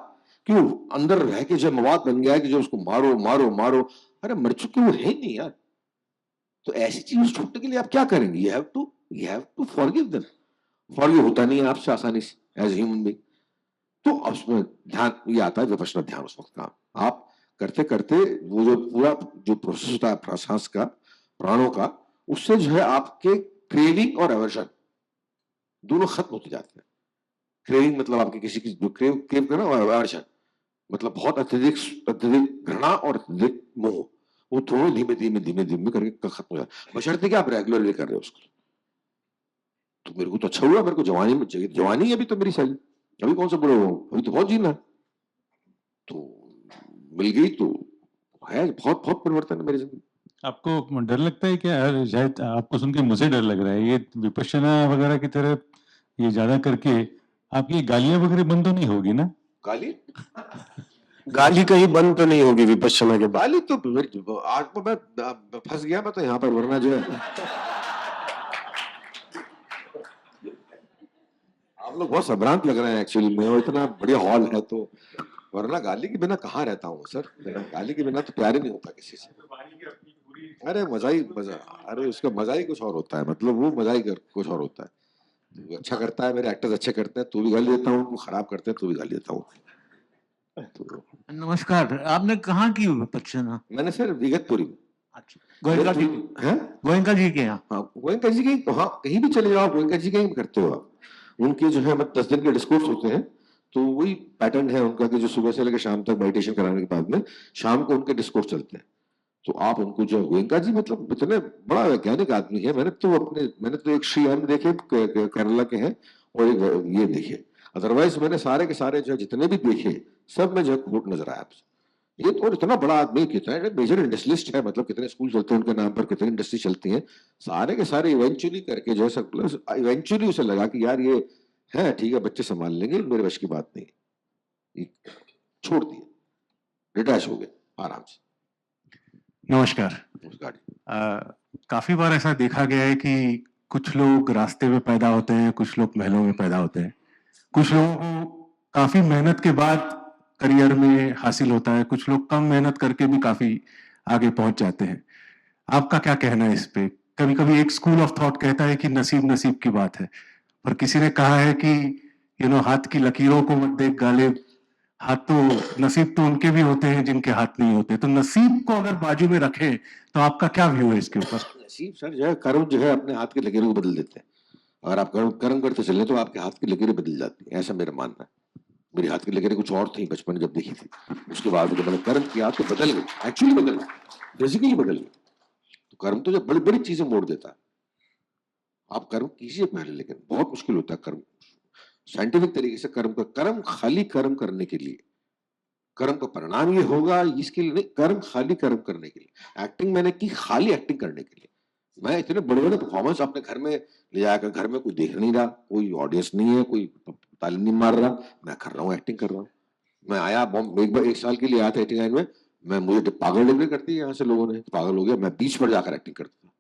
कि वो अंदर रह के जो मवाद बन गया है कि जो उसको मारो मारो मारो। अरे मर चुके वो है नहीं यार, तो ऐसी चीज छूटने के लिए आप क्या करेंगे? You have to forgive them. Forgive होता नहीं है आपसे आसानी से एज ह्यूमन बीइंग। तो अब उसमें ध्यान ये आता है, विपश्यना ध्यान उस वक्त का आप करते करते वो जो पूरा जो प्रोसेस होता है प्रश्वास का, प्राणों का, उससे जो है आपके क्रेविंग और एवर्जन दोनों खत्म होते जाते हैं। क्रेविंग मतलब आपके किसी की जो क्रेव करना, और एवर्जन मतलब बहुत अत्यधिक घृणा और अत्यधिक मोह, वो दोनों धीमे करके खत्म हो जाता है, बशर्ते कि आप रेगुलरली कर रहे हो उसको। तो मेरे को तो अच्छा हुआ, मेरे को जवानी में चाहिए, जवानी है अभी तो मेरी सारी, अभी कौन सा बुरा हुआ, अभी तो बहुत जीना है, तो मिल गई तो है, बहुत बहुत परिवर्तन है मेरी जिंदगी। आपको डर लगता है क्या? शायद आपको सुन के मुझे डर लग रहा है, ये विपश्यना वगैरह की तरह ये ज्यादा करके आपकी गालियां वगैरह बंद तो नहीं होगी ना? गाली कहीं बंद तो नहीं होगी विपश्यना के बाद? गाली तो आज तो मैं फंस गया, मैं तो यहाँ पर, वरना जो है आप लोग बहुत संभ्रांत लग रहे हैं एक्चुअली में, और इतना बढ़िया हॉल है तो, वरना गाली के बिना कहाँ रहता हूँ सर, गाली के बिना तो प्यार ही नहीं होता किसी से। अरे मजा, अरे उसका मजा ही कुछ और होता है, मतलब वो मजा ही कुछ और होता है। वो अच्छा करता है, मेरे एक्टर्स अच्छे करते हैं तो भी गाली देता हूँ, वो खराब करते हैं तो भी गाली देता हूँ। तो नमस्कार, आपने कहाँ की विपश्यना? मैंने सर इगतपुरी में। अच्छा, गोयनका जी, हैं? गोयनका जी के यहाँ? हाँ, गोयनका जी के, हाँ कहीं भी चले जाओ गोयनका जी कहीं करते हो आप, उनके जो है मतलब 10 दिन के डिस्कोर्स होते हैं, तो वही पैटर्न है उनका कि जो सुबह से लेकर शाम तक मेडिटेशन कराने के बाद में शाम को उनके डिस्कोर्स चलते हैं। तो आप उनको जो गोयनका जी मतलब इतने बड़ा वैज्ञानिक आदमी है, मैंने तो एक श्री एम देखे केरला के हैं और एक ये देखे, अदरवाइज मैंने सारे के सारे जो जितने भी देखे सब में जो है खोट नजर आया मुझे। ये तो और इतना बड़ा आदमी, कितना मेजर इंडस्ट्रियलिस्ट है, मतलब कितने स्कूल चलते हैं उनके नाम पर, कितनी इंडस्ट्री चलती है, सारे के सारे इवेंचुअली करके जो है सब इवेंचुअली उसे लगा कि यार ये है ठीक है, बच्चे संभाल लेंगे, मेरे वश की बात नहीं, ये छोड़ दिए, डिटैच हो गए आराम से। नमस्कार। नमस्कार। काफी बार ऐसा देखा गया है कि कुछ लोग रास्ते में पैदा होते हैं, कुछ लोग महलों में पैदा होते हैं, कुछ लोगों को काफी मेहनत के बाद करियर में हासिल होता है, कुछ लोग कम मेहनत करके भी काफी आगे पहुंच जाते हैं। आपका क्या कहना है इस पे? कभी कभी एक स्कूल ऑफ थॉट कहता है कि नसीब नसीब की बात है, पर किसी ने कहा है कि हाथ की लकीरों को मत देख गालिब, हाथ तो नसीब तो उनके भी होते हैं जिनके हाथ नहीं होते। तो नसीब को अगर बाजू में रखें तो आपका क्या व्यू है इसके ऊपर? नसीब सर जो है, कर्म जो है अपने हाथ की लकीरों को बदल देते हैं। अगर आप कर्म करते चले तो आपके हाथ की लकीरें बदल जाती हैं, ऐसा मेरा मानना है। मेरी हाथ की लकीरें कुछ और थी बचपन में जब देखी थी, उसके बाद जब मैंने कर्म किया तो बदल गई, एक्चुअली बदल गई, फिजिकली बदल गई। तो कर्म तो जब बड़ी बड़ी चीजें मोड़ देता है। आप कर्म कीजिए पहले, लेकिन बहुत मुश्किल होता है कर्म, साइंटिफिक तरीके से कर्म खाली कर्म करने के लिए, कर्म का परिणाम ये होगा इसके लिए नहीं, कर्म खाली कर्म करने के लिए। एक्टिंग मैंने की खाली एक्टिंग करने के लिए। मैं इतने बड़े बड़े परफॉर्मेंस अपने घर में ले जाकर, घर में कोई देख नहीं रहा, कोई ऑडियंस नहीं है, कोई ताली नहीं मार रहा, मैं कर रहा हूँ, एक्टिंग कर रहा हूँ। मैं आया एक बार 1 साल के लिए आया था 89 में, मुझे पागल डिग्री कर दी यहाँ से लोगों ने, पागल हो गया। मैं बीच पर जाकर एक्टिंग करता था,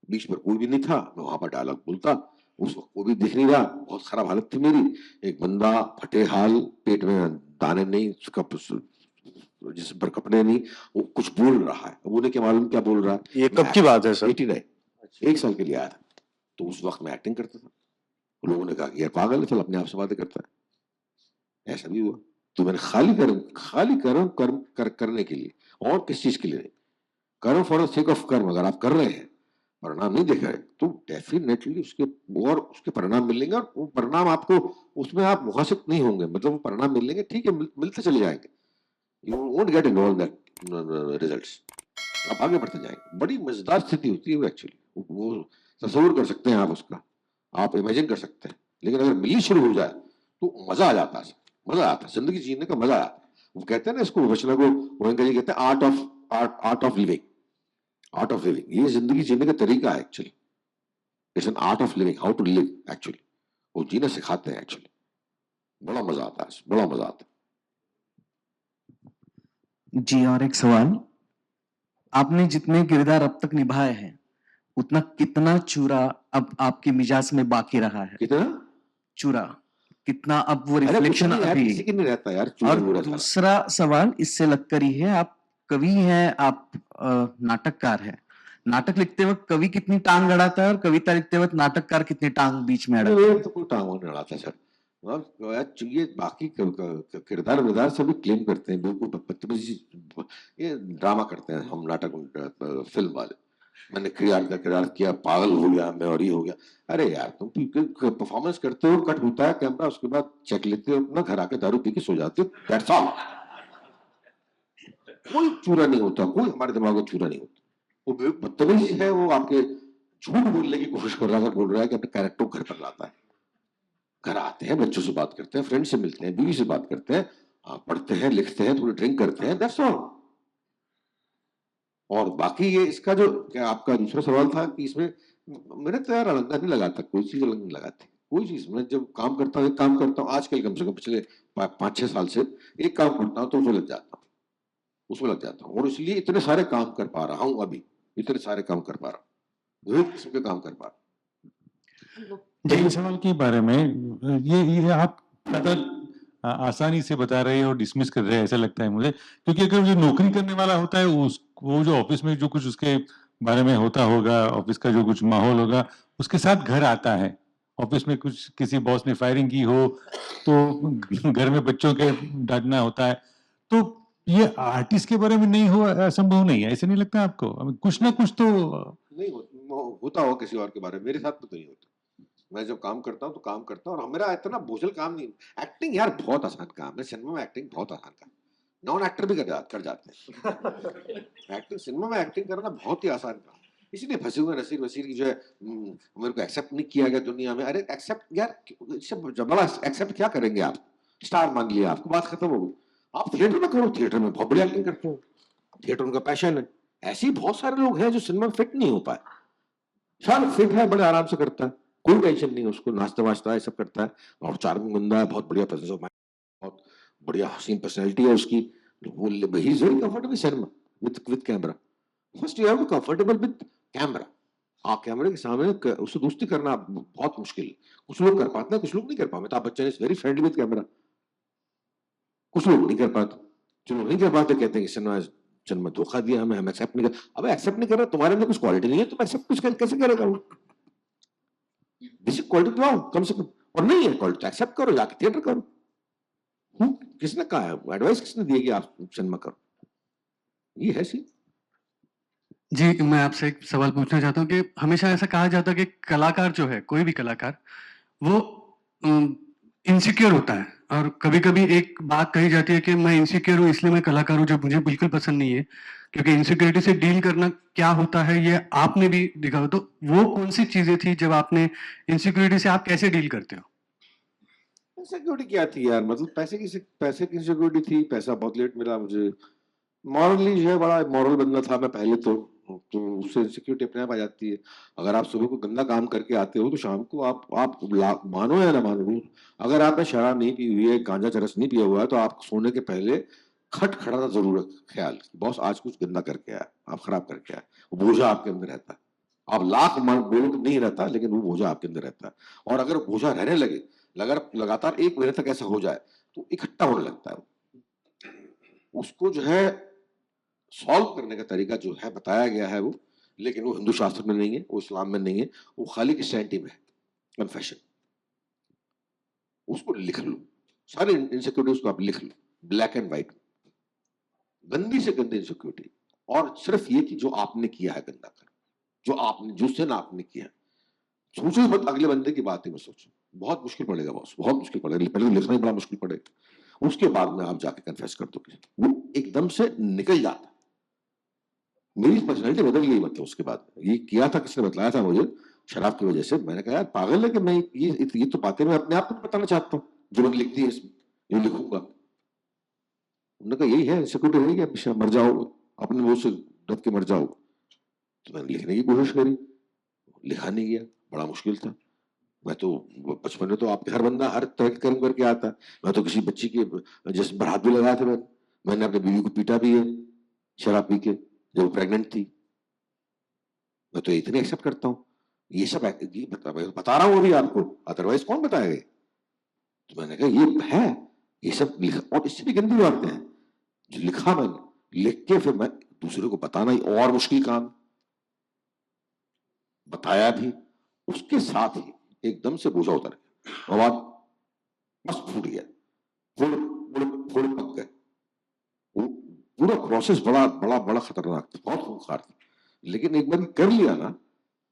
बीच पर कोई भी नहीं था, मैं वहां पर डायलॉग बोलता, उस वक्त कोई भी दिख नहीं रहा, बहुत खराब हालत थी मेरी। एक बंदा फटे हाल, पेट में दाने नहीं, जिस पर कपड़े नहीं, वो कुछ बोल रहा है, वो क्या मालूम क्या बोल रहा है। ये कब की बात है सर? 89, 1 साल के लिए आया था। तो उस वक्त मैं एक्टिंग करता था, लोगों ने कहा कि यार पागल है, चल अपने आप से बातें करता है। ऐसा भी हुआ। तो मैंने खाली कर्म करने के लिए, और किस चीज के लिए नहीं। कर्म फॉर द सेक ऑफ कर्म, अगर आप कर रहे हैं, परिणाम नहीं देख रहे, तो डेफिनेटली उसके परिणाम मिलेंगे, और वो परिणाम आपको, उसमें आप मुहासिब नहीं होंगे, मतलब वो परिणाम मिलेंगे, ठीक है, मिलते चले जाएंगे। You won't get involve that results, आप आगे बढ़ते जाएंगे। बड़ी मजेदार स्थिति होती है वो, एक्चुअली वो तस्वीर कर सकते हैं आप उसका, आप इमेजिन कर सकते हैं, लेकिन अगर मिलनी शुरू हो जाए तो मजा आ जाता है, मजा आता है, जिंदगी जीने का मजा आता है। वो कहते हैं ना इसको, वचना को गोयनका जी कहते हैं art of living, art of living. ये जिंदगी जीने का तरीका है actually, it's an art of living, how to live actually. वो जीना सिखाते हैं एक्चुअली, बड़ा मजा आता है, बड़ा मजा आता है। जी, और एक सवाल, आपने जितने किरदार अब तक निभाए हैं, उतना कितना चूरा अब आपके मिजाज में बाकी रहा है? कितना चूरा कितना अब वो अरे कुछ रिफ्लेक्शन नहीं यार, अभी? किसी की नहीं रहता यार चूरा और वूरा सारा। दूसरा सवाल इससे लगकर ही है, आप कवि हैं, आप नाटककार हैं। नाटक लिखते वक्त कवि कितनी टांग अड़ाता है और कविता लिखते वक्त नाटककार कितनी टांग बीच में अड़ाता है? ये तो कोई टांग नहीं अड़ाता सर। ये बाकी किरदार विरदार सभी क्लेम करते हैं, बिल्कुल बदतमीजी, ये ड्रामा करते हैं हम नाटक फिल्म वाले। मैंने किरदार किया, पागल हो गया मैं, और ये हो गया। अरे यार तुम परफॉर्मेंस करते हो, कट होता है कैमरा, उसके बाद चेक लेते हो अपना, घर आके दारू पी के सो जाते हो, दैट्स ऑल। कोई चूरा नहीं होता, कोई हमारे दिमाग में चूरा नहीं होता। वो बदतमीजी है, वो आपके झूठ बोलने की कोशिश कर रहा है, बोल रहा है कि अपने कैरेक्टर को घर पर लाता है। घर आते हैं, बच्चों से बात करते हैं, फ्रेंड से मिलते हैं, बीवी से बात करते हैं, पढ़ते हैं, लिखते हैं, थोड़ी ड्रिंक करते हैं, दैट्स ऑल। और बाकी ये इसका जो क्या आपका दूसरा सवाल था कि इसमें मैंने तो यार अलग नहीं लगाता, कोई चीज अलग नहीं लगाती, कोई चीज। मैं जब काम करता हूँ, एक काम करता हूँ आजकल, कम से कम पिछले 5-6 साल से एक काम करता हूँ तो उसमें लग जाता हूँ, उसमें लग जाता हूँ। और इसलिए इतने सारे काम कर पा रहा हूँ, अभी इतने सारे काम कर पा रहा हूँ, विभिन्न किस्म के काम कर पा रहा हूँ। जी, सवाल के बारे में ये आप ज्यादा आसानी से बता रहे हैं और डिसमिस कर रहे हैं, ऐसा लगता है मुझे, क्योंकि अगर जो नौकरी करने वाला होता है, वो जो ऑफिस में जो कुछ उसके बारे में होता होगा, ऑफिस का जो कुछ माहौल होगा, उसके साथ घर आता है। ऑफिस में कुछ किसी बॉस ने फायरिंग की हो तो घर में बच्चों के डांटना होता है। तो ये आर्टिस्ट के बारे में नहीं हो, असंभव नहीं है, ऐसे नहीं लगता आपको? कुछ ना कुछ तो नहीं होता हो किसी और के बारे में, मेरे साथ तो नहीं होता। मैं जब काम करता हूँ तो काम करता हूँ, और मेरा इतना बोझल काम नहीं। एक्टिंग यार बहुत आसान काम है, सिनेमा में एक्टिंग बहुत आसान काम। नॉन एक्टर भी कर जाते हैं। एक्टिंग सिनेमा में एक्टिंग करना बहुत ही आसान काम, इसलिए फंसे हुए नसीर वसीर की जो है मेरे को एक्सेप्ट नहीं किया गया दुनिया में। अरे एक्सेप्ट यार, इससे बड़ा एक्सेप्ट क्या करेंगे आप? स्टार मान लिया आपको, बात खत्म हो गई। आप थिएटर में करो, थिएटर में बहुत बड़ी एक्टिंग करते हो, थिएटर उनका पैशन है। ऐसे ही बहुत सारे लोग हैं जो सिनेमा में फिट नहीं हो पाए। शायद फिट है, बड़े आराम से करता है, कोई टेंशन नहीं है उसको, नाचता वाचता है, सब करता है, और चार्मिंग बंदा है, बहुत बढ़िया प्रेजेंस ऑफ माइंड, बहुत बढ़िया हसीन पर्सनैलिटी है उसकी। वो he is very comfortable cinema with camera. First you have to comfortable with camera. आप कैमरे के सामने उससे दोस्ती करना बहुत मुश्किल है। कुछ लोग कर पाते हैं, कुछ लोग नहीं कर पाते। Amitabh Bachchan is very friendly with camera, कुछ लोग नहीं कर पाते। जो लोग नहीं कर पाते कहते हैं कि सिनेमा धोखा दिया हमें, हम एक्सेप्ट नहीं कर। अब एक्सेप्ट नहीं कर रहा, तुम्हारे अंदर कुछ क्वालिटी नहीं है, तुम एक्सेप्ट कुछ कैसे करेगा वो? बेसिक क्वालिटी तो आओ कम से कम, और नहीं है क्वालिटी तो एक्सेप्ट करो, जाके थिएटर करो। किसने कहा है, एडवाइस किसने दी है कि आप सिनेमा करो? ये है सी। जी, मैं आपसे एक सवाल पूछना चाहता हूँ कि हमेशा ऐसा कहा जाता है कि कलाकार जो है, कोई भी कलाकार, वो इनसिक्योर होता है, और कभी-कभी एक बात कही जाती है कि मैं इनसिक्योर हूँ इसलिए मैं कलाकार हूँ, जो मुझे बिल्कुल पसंद नहीं है, क्योंकि इनसिक्योरिटी से डील करना क्या होता है ये आपने भी देखा हो। तो वो कौन-सी चीज़ें थी जब आपने इनसिक्योरिटी से आप कैसे डील करते हो? सिक्योरिटी क्या थी यार, मतलब पैसे की सिक्योरिटी थी। पैसा बहुत लेट मिला मुझे। मॉरली जो है बड़ा मॉरल बंदा था मैं पहले, तो उससे सिक्योरिटी अपने आप आ जाती है। अगर आप सुबह को गंदा काम करके आते हो तो शाम को आप मानो या ना मानो, अगर आपने शराब नहीं पी हुई है, गांजा चरस नहीं पिया हुआ है, तो आप सोने के पहले खटखटाना जरूर ख्याल, बॉस आज कुछ गंदा करके आया, आप खराब करके आया। वो बोझा आपके अंदर रहता है। आप लाख बोलो तो नहीं रहता, लेकिन वो बोझा आपके अंदर रहता है। और अगर बोझा रहने लगे, लगातार 1 महीने तक ऐसा हो जाए, तो इकट्ठा होने लगता है। उसको जो है सॉल्व करने का तरीका जो है बताया गया है वो, लेकिन वो हिंदू शास्त्र में नहीं है, वो इस्लाम में नहीं है, वो खाली क्रिश्चियनिटी में है। कन्फेशन, उसको लिख लो, सारे इनसिक्योरिटीज को आप लिख लो, ब्लैक एंड व्हाइट, गंदी से गंदी इनसिक्योरिटी। और सिर्फ ये कि जो आपने किया है गंदा कर, जो आपने जिससे ना आपने किया, सोचो मत अगले बंदे की बात ही मत सोचो। बहुत मुश्किल पड़ेगा बॉस, बहुत मुश्किल पड़ेगा, पहले लिखना ही बड़ा मुश्किल पड़ेगा, उसके बाद में आप जाके कन्फेस कर दो, वो एकदम से निकल जाता। मेरी पर्सनैलिटी बदल गई, मतलब उसके बाद ये किया था, किसने बताया था मुझे, शराब की वजह से। मैंने कहा यार पागल है कि मैं ये तो बातें मैं अपने आप को बताना चाहता हूँ, जो मैंने लिख दी है इसमें, ये लिखूंगा। उन्होंने कहा यही है सिक्योरिटी रहेगी, हमेशा मर जाओ, अपने मुंह से डर के मर जाओ। तो मैंने लिखने की कोशिश करी, लिखा नहीं गया, बड़ा मुश्किल था। मैं तो बचपन में तो आपके हर बंदा हर तरह के कर्म करके आता है। मैं तो किसी बच्ची के जिसम पर हाथ भी लगाया था, मैंने अपनी बीवी को पीटा भी है शराब पी के, जब प्रेग्नेंट थी। मैं तो इतने एक्सेप्ट करता हूँ, ये सब ये बता रहा हूँ अभी आपको, अदरवाइज कौन बताएगा? तो मैंने कहा ये है, ये सब लिखा। और इससे भी गंदी बातें हैं जो लिखा मैंने, लिख के फिर मैं दूसरे को बताना ही और मुश्किल काम, बताया भी। उसके साथ ही एकदम से बोझा उतर गया, और बात बस फूट गया, फूल पक गए। वो पूरा प्रोसेस बड़ा बड़ा बड़ा खतरनाक था, बहुत खूंखार था। लेकिन एक बार कर लिया ना,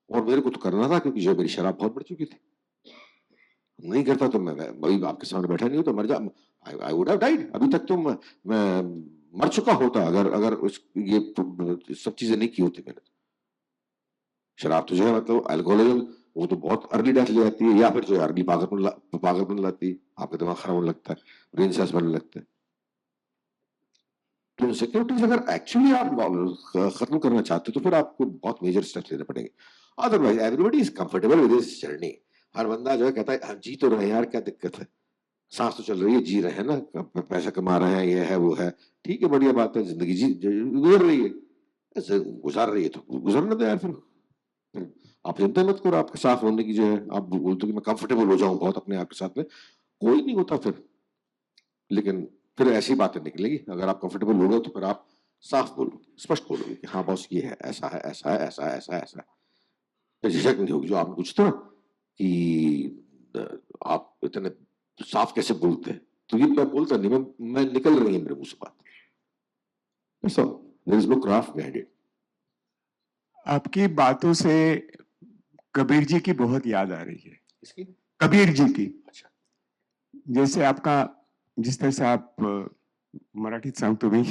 और मेरे को तो करना था, क्योंकि जो मेरी शराब बहुत बढ़ चुकी थी। नहीं करता तो मैं वही आपके सामने बैठा नहीं हो तो मर जा, आई वुड हैव डाइड। अभी तक तो मैं मर चुका होता अगर ये सब चीजें नहीं की होती मैंने। शराब तो जो है मतलब अल्कोहलिज्म, वो तो बहुत अर्ली डेथ ले जाती है, या फिर जो है अर्ली पागलपन लाती है, आपका दिमाग खराब होने लगता है, ब्रेन सेल्स बनने लगते हैं। तो सिक्योरिटीज अगर एक्चुअली आप खत्म करना चाहते हो तो फिर आपको बहुत मेजर स्टेप्स लेने पड़ेंगे। Otherwise everybody is comfortable with this journey. हर बंदा जो है कहता है हम जी तो रहे हैं यार, क्या दिक्कत है, सांस तो चल रही है, जी रहे हैं ना, पैसा कमा रहे हैं, ये है वो है, ठीक है, बढ़िया बात है, जिंदगी जी गुजर रही है, ऐसे गुजार रही है तो गुजरने दो यार। फिर आप चिंता मत करो, आपके साफ होने की जो है, आप बोलते हो कि मैं कंफर्टेबल हो जाऊं बहुत अपने आप के साथ में, कोई नहीं होता फिर। लेकिन फिर ऐसी बातें निकलेगी, अगर आप कंफर्टेबल हो गए तो फिर आप साफ बोलो, स्पष्ट बोलोगे कि हाँ बॉस ये है, ऐसा है, ऐसा है, ऐसा है, ऐसा है, ऐसा है। फिर झिझक नहीं होगी। जो आपने पूछते ना कि आप इतने साफ कैसे बोलते हैं, तो ये मैं बोलता नहीं, मैं निकल रही है मेरे मुंह से बात। That's all. There is no craft behind it. आपकी बातों से कबीर जी की बहुत याद आ रही है। इसकी कबीर जी की, अच्छा, जैसे आपका जिस तरह से आप मराठीत सांगतो मी.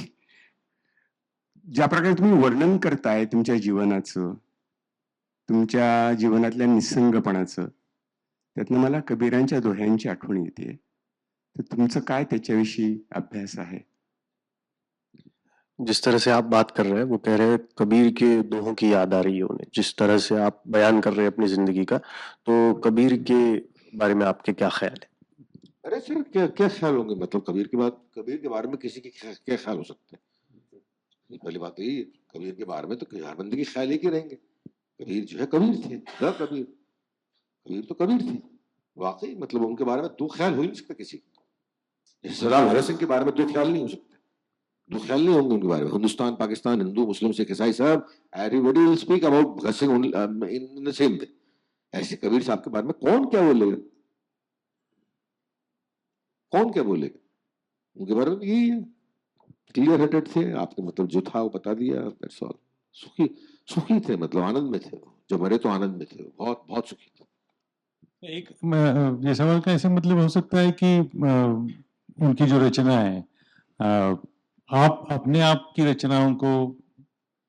ज्या प्रकारे तुम्ही वर्णन करताय तुमच्या जीवनाचं, तुमच्या जीवनातल्या निसंगपणाचं, त्यातनं मला कबीरांच्या दोह्यांची आठवण येते. तर तुमचं काय त्याच्याविषयी अभ्यास आहे? जिस तरह से आप बात कर रहे हैं वो कह रहे हैं कबीर के दोहों की याद आ रही है उन्हें। जिस तरह से आप बयान कर रहे हैं अपनी जिंदगी का, तो कबीर के बारे में आपके क्या ख्याल है? अरे सर क्या क्या ख्याल होंगे, मतलब कबीर के बारे में किसी के क्या ख्याल हो सकते हैं? पहली बात तो यही है, कबीर के बारे में तो हर बंदे के ख्याल ही के रहेंगे। कबीर जो है कबीर थे, कबीर तो कबीर थे वाकई, मतलब उनके बारे में दो ख्याल हो ही नहीं सकता किसी को। सरदार भगत सिंह के बारे में दो ख्याल नहीं हो सकते, दो ख्याल नहीं होंगे उनके बारे में। हिंदुस्तान, पाकिस्तान, हिंदू, मुस्लिम, सिख, ईसाई सब everybody will speak about Bhagat Singh in the same way. ऐसे कबीर साहब के बारे में कौन क्या बोलेगा, कौन क्या बोलेगा? उनके बारे में यही है, क्लियर हेडेड थे। आपने मतलब जो था वो बता दिया, दैट्स ऑल। सुखी सुखी थे, मतलब आनंद में थे। जब मरे तो आनंद में थे, बहुत बहुत सुखी थे। एक ये सवाल का ऐसे मतलब हो सकता है कि उनकी जो रचना है, आप अपने आप की रचनाओं को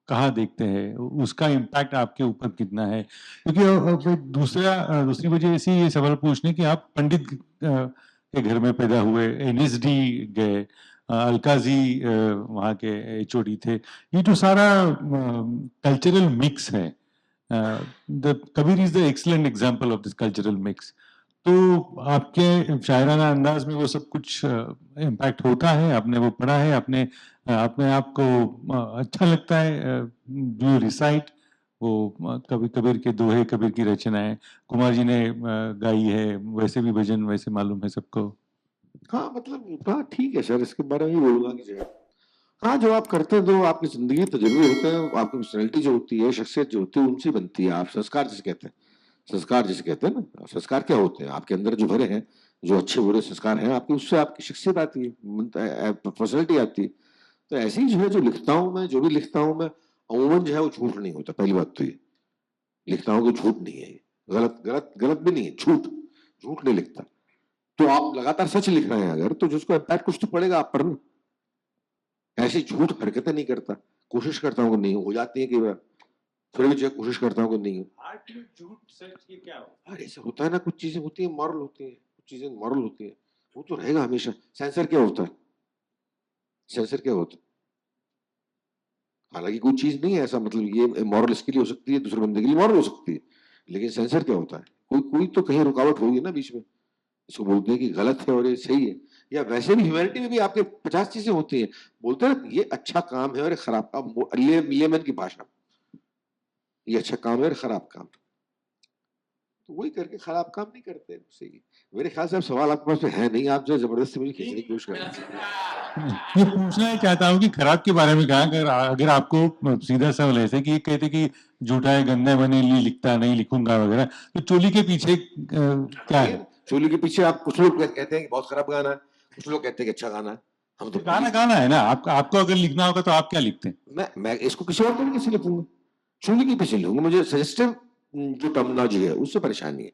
कहाँ देखते हैं, उसका इम्पैक्ट आपके ऊपर कितना है? क्योंकि दूसरी वजह ऐसी ये सवाल पूछने कि आप पंडित के घर में पैदा हुए, एनएसडी गए, अलकाजी वहाँ के एचओडी थे, ये जो सारा कल्चरल मिक्स है, Kabir is the excellent example of this cultural mix. तो आपके शायराना अंदाज में वो सब कुछ इम्पैक्ट होता है? आपने वो पढ़ा है? आपने अपने आप को अच्छा लगता है डू रिसाइट वो कबीर के दोहे, कबीर की रचनाएं कुमार जी ने गाई है, वैसे भी भजन वैसे मालूम है सबको? हाँ मतलब हाँ ठीक है सर, इसके बारे में ही बोलूंगा कि जो है, हाँ जो आप करते हैं, जो आपकी जिंदगी तजुर्बे होते हैं, आपकी पर्सनैलिटी जो होती है, शख्सियत जो होती है, उनसे बनती है। आप संस्कार जिसे कहते हैं, संस्कार जिसे कहते हैं ना, संस्कार क्या होते हैं? आपके अंदर जो भरे हैं, जो अच्छे बुरे संस्कार हैं आपके, उससे आपकी शख्सियत आती है, पर्सनैलिटी आती है। तो ऐसे ही जो है, जो लिखता हूँ मैं, जो भी लिखता हूँ मैं, अमूमन जो है वो झूठ नहीं होता। पहली बात तो ये, लिखता हूँ कि झूठ नहीं है, गलत गलत गलत भी नहीं है, झूठ नहीं लिखता। तो आप लगातार सच लिख रहे हैं अगर, तो जिसको इम्पैक्ट कुछ तो पड़ेगा आप पर ना। ऐसी झूठ हरकतें नहीं करता, कोशिश करता हूँ कि नहीं हो जाती है कि फिर भी जो है कोशिश करता हूँ कि नहीं हो। झूठ सच ये क्या हो? अरे ऐसा होता है ना, कुछ चीजें होती है मॉरल होती है, कुछ चीजें मॉरल होती है, वो तो रहेगा हमेशा। सेंसर क्या होता है? सेंसर क्या होता है? हालांकि कोई चीज नहीं है ऐसा, मतलब ये मॉरल इसके लिए हो सकती है, दूसरे बंदे के लिए मॉरल हो सकती है, लेकिन सेंसर क्या होता है? कोई तो कहीं रुकावट होगी ना बीच में, इसको बोलते हैं कि गलत है और ये सही है। या वैसे भी ह्यूमैनिटी में भी आपके 50 चीजें होती हैं, बोलते हैं ये अच्छा काम है और ये खराब काम, लेमन की भाषा, ये अच्छा काम है और खराब काम। तो वही करके खराब काम नहीं करते हैं उससे। मेरे ख्याल से अब सवाल आपके पास है नहीं, आप जो जबरदस्ती मुझे खींचने की कोशिश कर रहे हैं। ये पूछना ही चाहता हूँ कि खराब के बारे में कहा, अगर आपको सीधा सवाल ऐसे कि कहते कि झूठा है, गंदा बने, लिखता नहीं, लिखूंगा वगैरह, तो चोली के पीछे क्या है? चोली के पीछे आप, कुछ लोग कहते हैं कि बहुत खराब गाना है, कुछ लोग कहते हैं कि अच्छा गाना है। हम तो गाना है ना, आपको अगर लिखना होगा तो आप क्या लिखते हैं? मैं इसको किसी और तरीके से लिखूंगा, चोली के पीछे लिखूंगा। मुझे सजेस्टिव जो टर्मिनोलॉजी है उससे परेशानी है,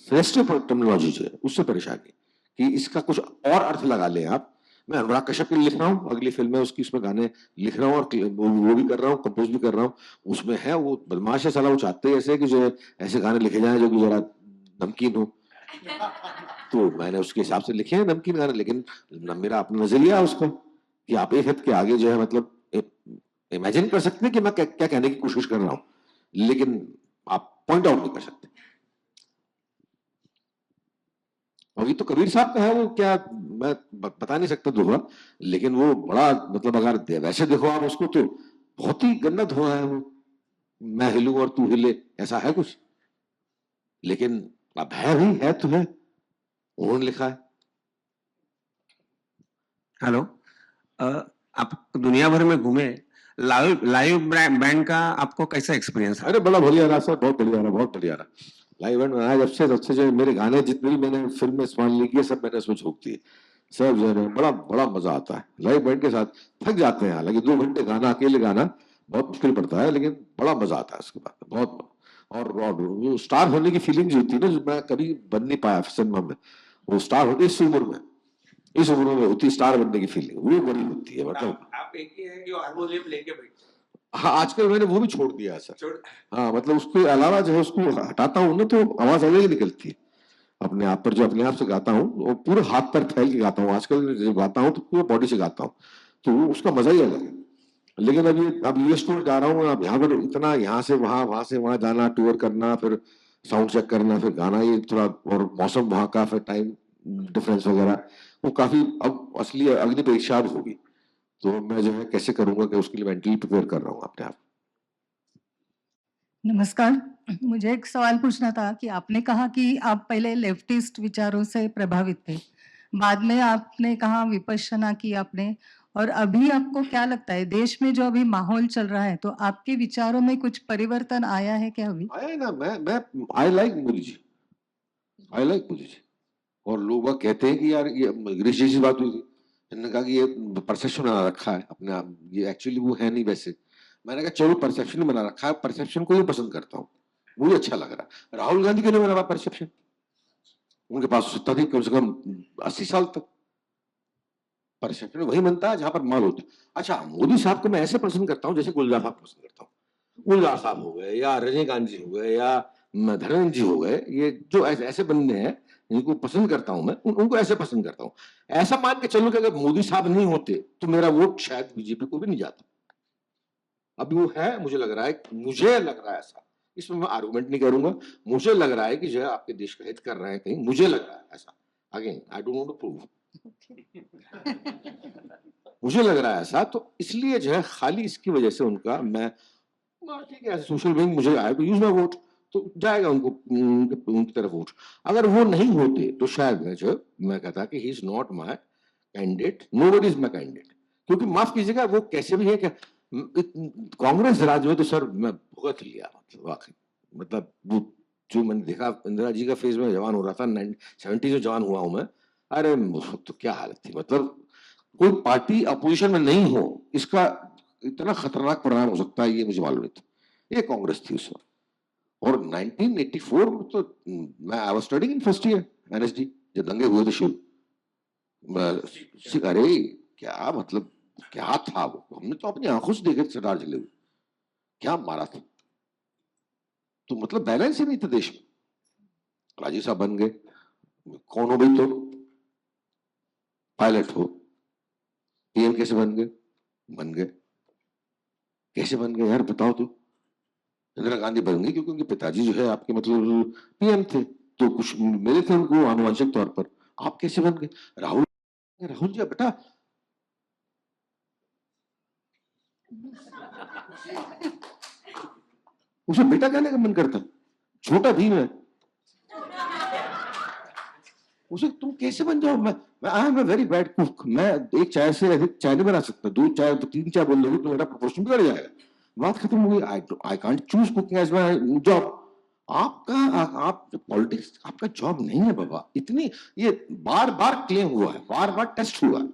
सजेस्टिव टर्मिनोलॉजी जो है उससे परेशानी कि इसका कुछ और अर्थ लगा लें आप। मैं अनुराग कश्यप के लिए लिख रहा हूँ, अगली फिल्म है उसकी, उसमें गाने लिख रहा हूँ और वो भी कर रहा हूँ, कंपोज भी कर रहा हूँ। उसमें है वो बदमाश है साला, वो चाहते हैं ऐसे कि जो है ऐसे गाने लिखे जाएं जो कि जरा नमकीन हो, तो मैंने उसके हिसाब से लिखे हैं नमकीन गाने। लेकिन मेरा अपना नजरिया उसका कि आप एक हद के आगे जो है, मतलब इमेजिन कर सकते हैं कि मैं क्या कहने की कोशिश कर रहा हूँ, लेकिन आप पॉइंट आउट नहीं कर सकते। अभी तो कबीर साहब का है वो, क्या मैं बता नहीं सकता दोहा, लेकिन वो बड़ा, मतलब अगर वैसे देखो आप उसको तो बहुत ही गंदा धोआ है वो, मैं हिलूं और तू हिले, ऐसा है कुछ। लेकिन अब है भी, है तो है, उन्होंने लिखा है। हेलो, आप दुनिया भर में घूमे, लाइव बैंड का आपको कैसा एक्सपीरियंस है? अरे बड़ा बढ़िया रहा सर, बहुत बढ़िया रहा, बहुत बढ़िया रहा। लाइव बैंड बनाया जब से जो मेरे गाने जितने भी मैंने फिल्म में इस्तेमाल नहीं किए, सब मैंने उसमें झोंक दिए। सब जो है बड़ा बड़ा मजा आता है लाइव बैंड के साथ। थक जाते हैं हालांकि, 2 घंटे गाना अकेले गाना बहुत मुश्किल पड़ता है, लेकिन बड़ा मजा आता है उसके बाद बहुत। और वो स्टार होने की फीलिंग जो होती है ना, जो मैं कभी बन नहीं पाया सिनेमा में, वो स्टार होती है इस उम्र में, इस उम्र में होती स्टार बनने की फीलिंग, वो बड़ी होती है मतलब। आप एक ही है जो हारमोनियम लेके बैठे। हाँ, आजकल मैंने वो भी छोड़ दिया है सर। हाँ, मतलब उसके अलावा जो है उसको हटाता हूँ ना तो आवाज अलग ही निकलती है। अपने आप पर जो अपने आप से गाता हूँ वो पूरे हाथ पर फैल के गाता हूँ। आजकल जब गाता हूँ तो पूरे बॉडी से गाता हूँ, तो वो उसका मजा ही अलग है। लेकिन अब यूएस टूर जा रहा हूँ, अब यहाँ पर इतना यहाँ से वहां से वहां जाना, टूर करना, फिर साउंड चेक करना, फिर गाना, ये थोड़ा, और मौसम वहां का, फिर टाइम डिफरेंस वगैरह, वो काफी अब असली अग्नि परीक्षा अब होगी। तो मैं जो है कैसे करूंगा कि उसके लिए मेंटली प्रिपेयर कर रहा हूँ अपने आप। नमस्कार। मुझे एक सवाल पूछना था कि आपने कहा कि आप पहले लेफ्टिस्ट विचारों से प्रभावित थे, बाद में आपने कहा विपश्यना की आपने, और अभी आपको क्या लगता है देश में जो अभी माहौल चल रहा है, तो आपके विचारों में कुछ परिवर्तन आया है क्या अभी? आया है ना, मैं I like Modi ji, I like Modi ji. और लोग वह कहते हैं कि यार ये गिरीश जी से बात हुई थी, इन्होंने कहा कि ये परसेप्शन बना रखा है अपने आप, ये एक्चुअली वो है नहीं वैसे। मैंने कहा चलो परसेप्शन बना रखा है, परसेप्शन को ही पसंद करता हूँ, मुझे अच्छा लग रहा है। राहुल गांधी क्यों नहीं बना परसेप्शन? उनके पास सत्ता थी कम से कम 80 साल तक। परसेप्शन वही बनता है जहां पर माल होता है। अच्छा, मोदी साहब को मैं ऐसे पसंद करता हूँ जैसे गुलजार साहब पसंद करता हूँ। गुलजार साहब हो गए, या रजनीकांत जी हो गए, या धर्मेंद्र जी हो गए, ये जो ऐसे बंदे हैं जिनको पसंद करता हूं मैं, उनको ऐसे पसंद करता हूं। ऐसा मान के चलो कि अगर मोदी साहब नहीं होते तो मेरा वोट शायद बीजेपी को भी नहीं जाता। अभी वो है, मुझे लग रहा है ऐसा, इसमें मैं आर्गुमेंट नहीं करूंगा। मुझे लग रहा है कि जो है आपके देश का हित कर रहे हैं कहीं, मुझे लग रहा है ऐसा। Again I don't want to prove, मुझे लग रहा है ऐसा। तो इसलिए जो है खाली इसकी वजह से उनका मैं, ठीक है, सोशल बीइंग, मुझे आई टू यूज माय वोट, तो जाएगा उनकी तरफ वोट। अगर वो नहीं होते तो शायद मैं कहता कि he is not my candidate, nobody is my candidate. क्योंकि माफ कीजिएगा, वो कैसे भी है कि कांग्रेस राज में तो सर मैं भुगत लिया, मतलब वाकई, मतलब वो जो मैंने देखा इंदिरा जी का फेज में जवान हो रहा था, 70 में जवान हुआ हूं मैं। अरे तो क्या हालत थी, मतलब कोई पार्टी अपोजिशन में नहीं हो, इसका इतना खतरनाक परिणाम हो सकता है ये मुझे मालूम नहीं था। ये कांग्रेस थी उस वक्त। और 1984 में तो मैं I was studying in first year NSD, जब दंगे हुए थे शुरू। अरे क्या मतलब, क्या था वो, हमने तो अपनी आंखों से देखे सरदार जले हुए, क्या मारा था। तो मतलब बैलेंस ही नहीं था देश में। राजीव साहब बन गए, कौन हो भाई, तो पायलट हो, पीएम कैसे बन गए कैसे बन गए यार, बताओ तो। इंदिरा गांधी बन गई क्योंकि उनके पिताजी जो है आपके मतलब पीएम थे, तो कुछ मिले थे उनको आनुवंशिक तौर पर। आप कैसे बन गए? राहुल जी बेटा, उसे बेटा कहने का मन करता, छोटा भीम है, उसे तुम कैसे बन जाओ? मैं I am a very bad cook, मैं एक चाय से अधिक चाय नहीं बना सकता, 2 चाय तो 3 चाय बोल दोगे तो मेरा प्रोपोर्शन बिगड़ जाएगा, बात खत्म हो गई। I can't choose cooking as my job. आप पॉलिटिक्स आपका जॉब नहीं है बाबा। इतनी ये बार बार क्लेम हुआ है, बार बार टेस्ट हुआ है।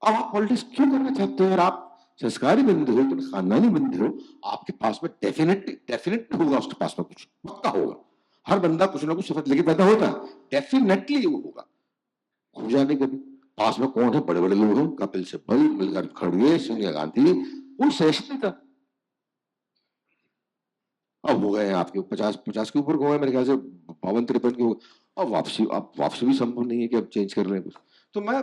अब आप पॉलिटिक्स क्यों करना चाहते हो? और आप संस्कारी बंदे हो, तुम खानदानी बंदे हो, आपके पास में डेफिनेटली होगा, उसके पास में कुछ पक्का होगा। हर बंदा कुछ ना कुछ शपथ लेके पैदा होता है, डेफिनेटली वो होगा। हो जाने कभी पास में कौन है, बड़े बड़े लोग हैं, कपिल सिब्बल, मल्लिकार्जुन खड़गे, सोनिया गांधी, कोई सेशन नहीं था। अब हो गए आपके 50 के ऊपर हो गए मेरे ख्याल से, 52-53 के। अब वापसी भी संभव नहीं है कि अब चेंज कर लें कुछ। तो मैं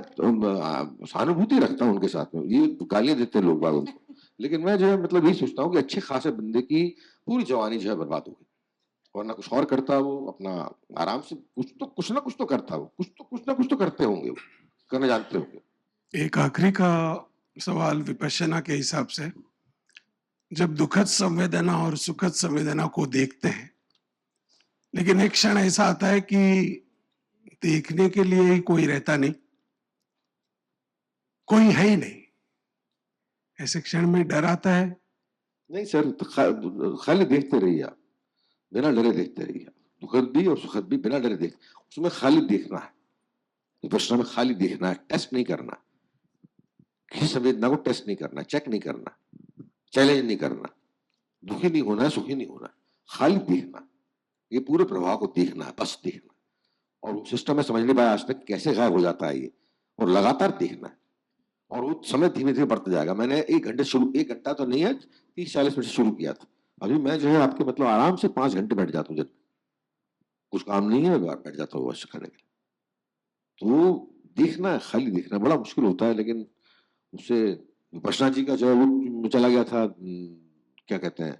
सहानुभूति रखता हूँ उनके साथ में, ये गालियां देते हैं लोग बाग उनको, लेकिन मैं जो है मतलब यही सोचता हूँ कि अच्छे खासे बंदे की पूरी जवानी जो है बर्बाद हो गई, वरना कुछ और करता वो अपना आराम से, कुछ ना कुछ तो करता वो, कुछ ना कुछ तो करते होंगे वो, करने जानते होंगे। एक आखिरी का सवाल विपश्यना के हिसाब से, जब दुखद संवेदना और सुखद संवेदना को देखते हैं, लेकिन एक क्षण ऐसा आता है कि देखने के लिए ही कोई रहता नहीं, कोई है ही नहीं, ऐसे क्षण में डर आता है? नहीं सर, तो खाली देखते रहिए आप, बिना डरे देखते रहिए। दुखद भी और सुखद भी बिना डरे देख, उसमें खाली देखना है, विपश्यना में खाली देखना है, टेस्ट नहीं करना, किसी संवेदना को टेस्ट नहीं करना, चेक नहीं करना, चैलेंज नहीं करना, दुखी नहीं होना है, सुखी नहीं होना, खाली देखना, ये पूरे प्रभाव को देखना है, बस देखना। और वो सिस्टम में समझ नहीं पाया आज तक कैसे गायब हो जाता है ये, और लगातार देखना है, और वो समय धीमे धीमे बढ़ता जाएगा। मैंने 1 घंटा तो नहीं है, 30-40 मिनट से शुरू किया था। अभी मैं जो है आपके मतलब आराम से 5 घंटे बैठ जाता हूँ दिन में, कुछ काम नहीं है बैठ जाता हूँ बस करने के लिए। तो देखना है, खाली देखना बड़ा मुश्किल होता है, लेकिन उससे विपश्यना जी का जो है वो चला गया था, क्या कहते हैं,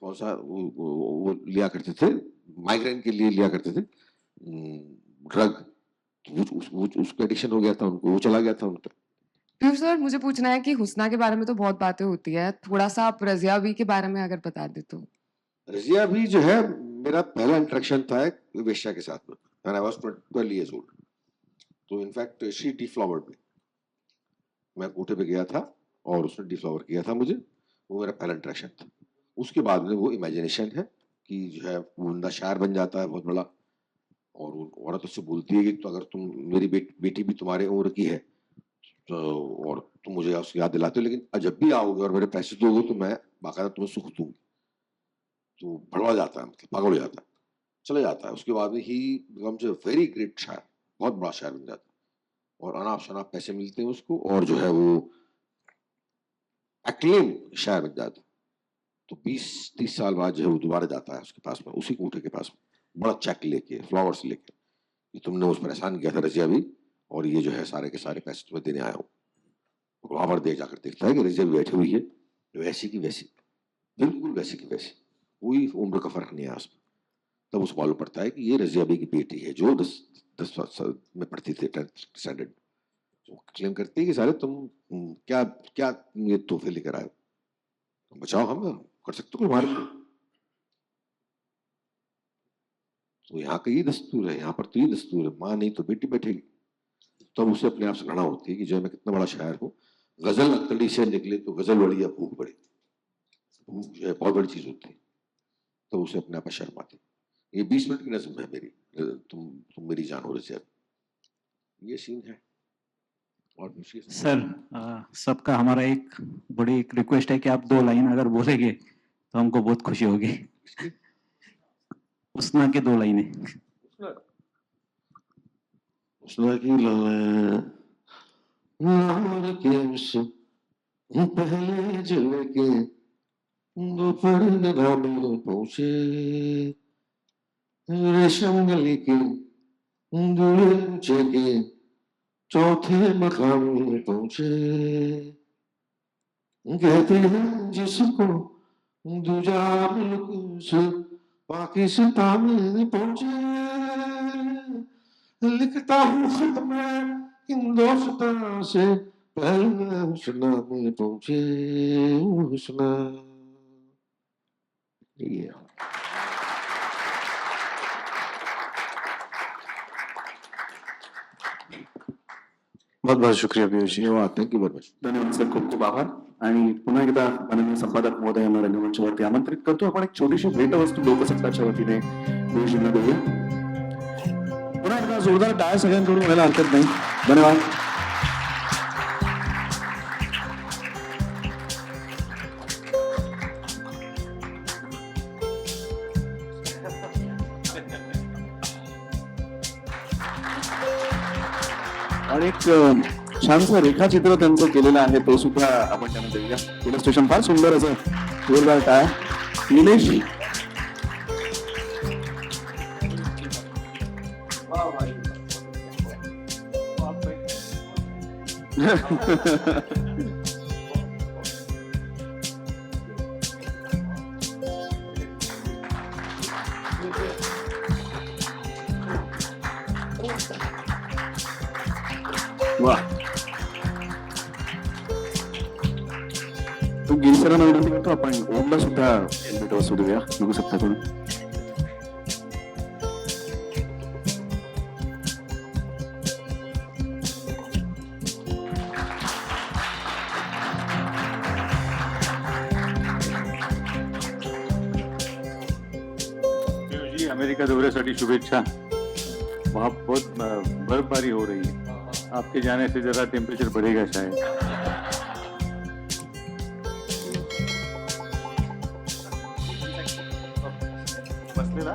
कौन सा वो लिया करते थे, माइग्रेन के लिए लिया करते थे ड्रग, उसका एडिक्शन हो गया था उनको, वो चला गया था उनका। पीयूष सर, मुझे पूछना है कि हुस्ना के बारे में तो बहुत बातें होती है, थोड़ा सा आप रजिया बी के बारे में अगर बता दे तो। रजिया भी जो है मेरा पहला इंटरेक्शन था एक वेश्या के साथ में, when I was 12 years old। तो इनफैक्ट शी डिफ्लावर्ड मी, मैं कोठे पे गया था और उसने डिफ्लावर किया था मुझे, वो मेरा पहला इंटरेक्शन था। उसके बाद में वो इमेजिनेशन है कि जो है वो बंदा शायर बन जाता है बहुत बड़ा, और वो औरत उससे बोलती है कि तो अगर तुम, मेरी बेटी भी तुम्हारे उम्र की है तो, और तुम मुझे उसकी याद दिलाते हो, लेकिन जब भी आओगे और मेरे पैसे दोगे तो मैं बाकायदा तुम्हें सुख दूंगी। तो भड़वा जाता है, मतलब पागल हो जाता है, चले जाता है। उसके बाद में ही बिकम्स अ वेरी ग्रेट शायर, बहुत बड़ा शायर बन जाता है, और अनाप शनाप पैसे मिलते हैं उसको, और जो है वो एक्लेम शायर बन जाता है। तो 20-30 साल बाद जो है वो दोबारा जाता है उसके पास में, उसी कोठे के पास में, बड़ा चेक लेके, फ्लावर्स लेके, कि तुमने मुझ पर एहसान किया था रजिया भी, और ये जो है सारे के सारे पैसे तुम्हें देने आया हूँ। वहां पर देख जाकर देखता है कि रजिया भी बैठी हुई है, वैसी की वैसी, बिल्कुल वैसी की वैसी, कोई उम्र का फर्क नहीं है उसमें। तब उसको मालूम पड़ता है कि ये रजिया बी की बेटी है जो 10 साल में पढ़ती थी, 10th स्टैंडर्ड। क्लेम करती है कि सारे तुम क्या क्या ये तोहफे लेकर आए, तुम बचाओ, हम कर सकते हो हमारे लिए। तो यहाँ का ये दस्तूर है, यहाँ पर तो ये दस्तूर है, माँ नहीं तो बेटी बैठेगी। तब उसे अपने आप से घृणा होती है कि जो मैं कितना बड़ा शायर हूँ, गजल अकड़ी से निकले तो गजल बड़ी या भूख बड़ी, भूख जो है बहुत बड़ी चीज होती है। तो उसे अपने आप शर्म आती है। ये 20 मिनट की नज़म है मेरी, तुम मेरी जान हो रही, ये सीन है। और सर, सबका हमारा एक बड़ी एक रिक्वेस्ट है कि आप 2 लाइन अगर बोलेंगे तो हमको बहुत खुशी होगी। हुस्ना के 2 लाइनें। हुस्ना की लाल के उस पहले जल के दोपहर में पहुंचे, रेशम गली के दूल्हे ऊंचे के चौथे मकाम में पहुंचे। कहते हैं जिसको दूजा मुल्क से पाकिस्तान में पहुंचे, लिखता हूँ खत में हिंदुस्तान से पहले हुस्ना में पहुंचे, हुस्ना। ये बहुत बहुत शुक्रिया Piyush ji. Thank you very much. धन्यवाद सर, खूप खूप आभार. आणि पुन्हा एकदा माननीय संपादक महोदयांना रंगमंचावरती आमंत्रित करतो. आपण एक छोटीशी भेटवस्तू लोकसत्ताच्या वतीने पीयूषजींना देऊया. पुन्हा एकदा जोरदार टाळ्या सगळ्यांकडून व्हायला हरकत नाही. धन्यवाद. आणि एक छानसं रेखाचित्र त्यांचं केलेलं आहे ते सुद्धा आपण त्यांना देऊया. इलस्ट्रेशन फार सुंदर असं. जोरदार टाळ्या. निलेश वा. तो गिरीशरांना विनंती करतो आपण ओमला सुद्धा भेटवस्तू देऊया लोकसत्ताकडून. जी अमेरिका दौऱ्यासाठी शुभेच्छा. वहाँ बहुत बर्फबारी हो रही है. आपके जाने से जरा टेम्परेचर बढ़ेगा शायद. बसलेला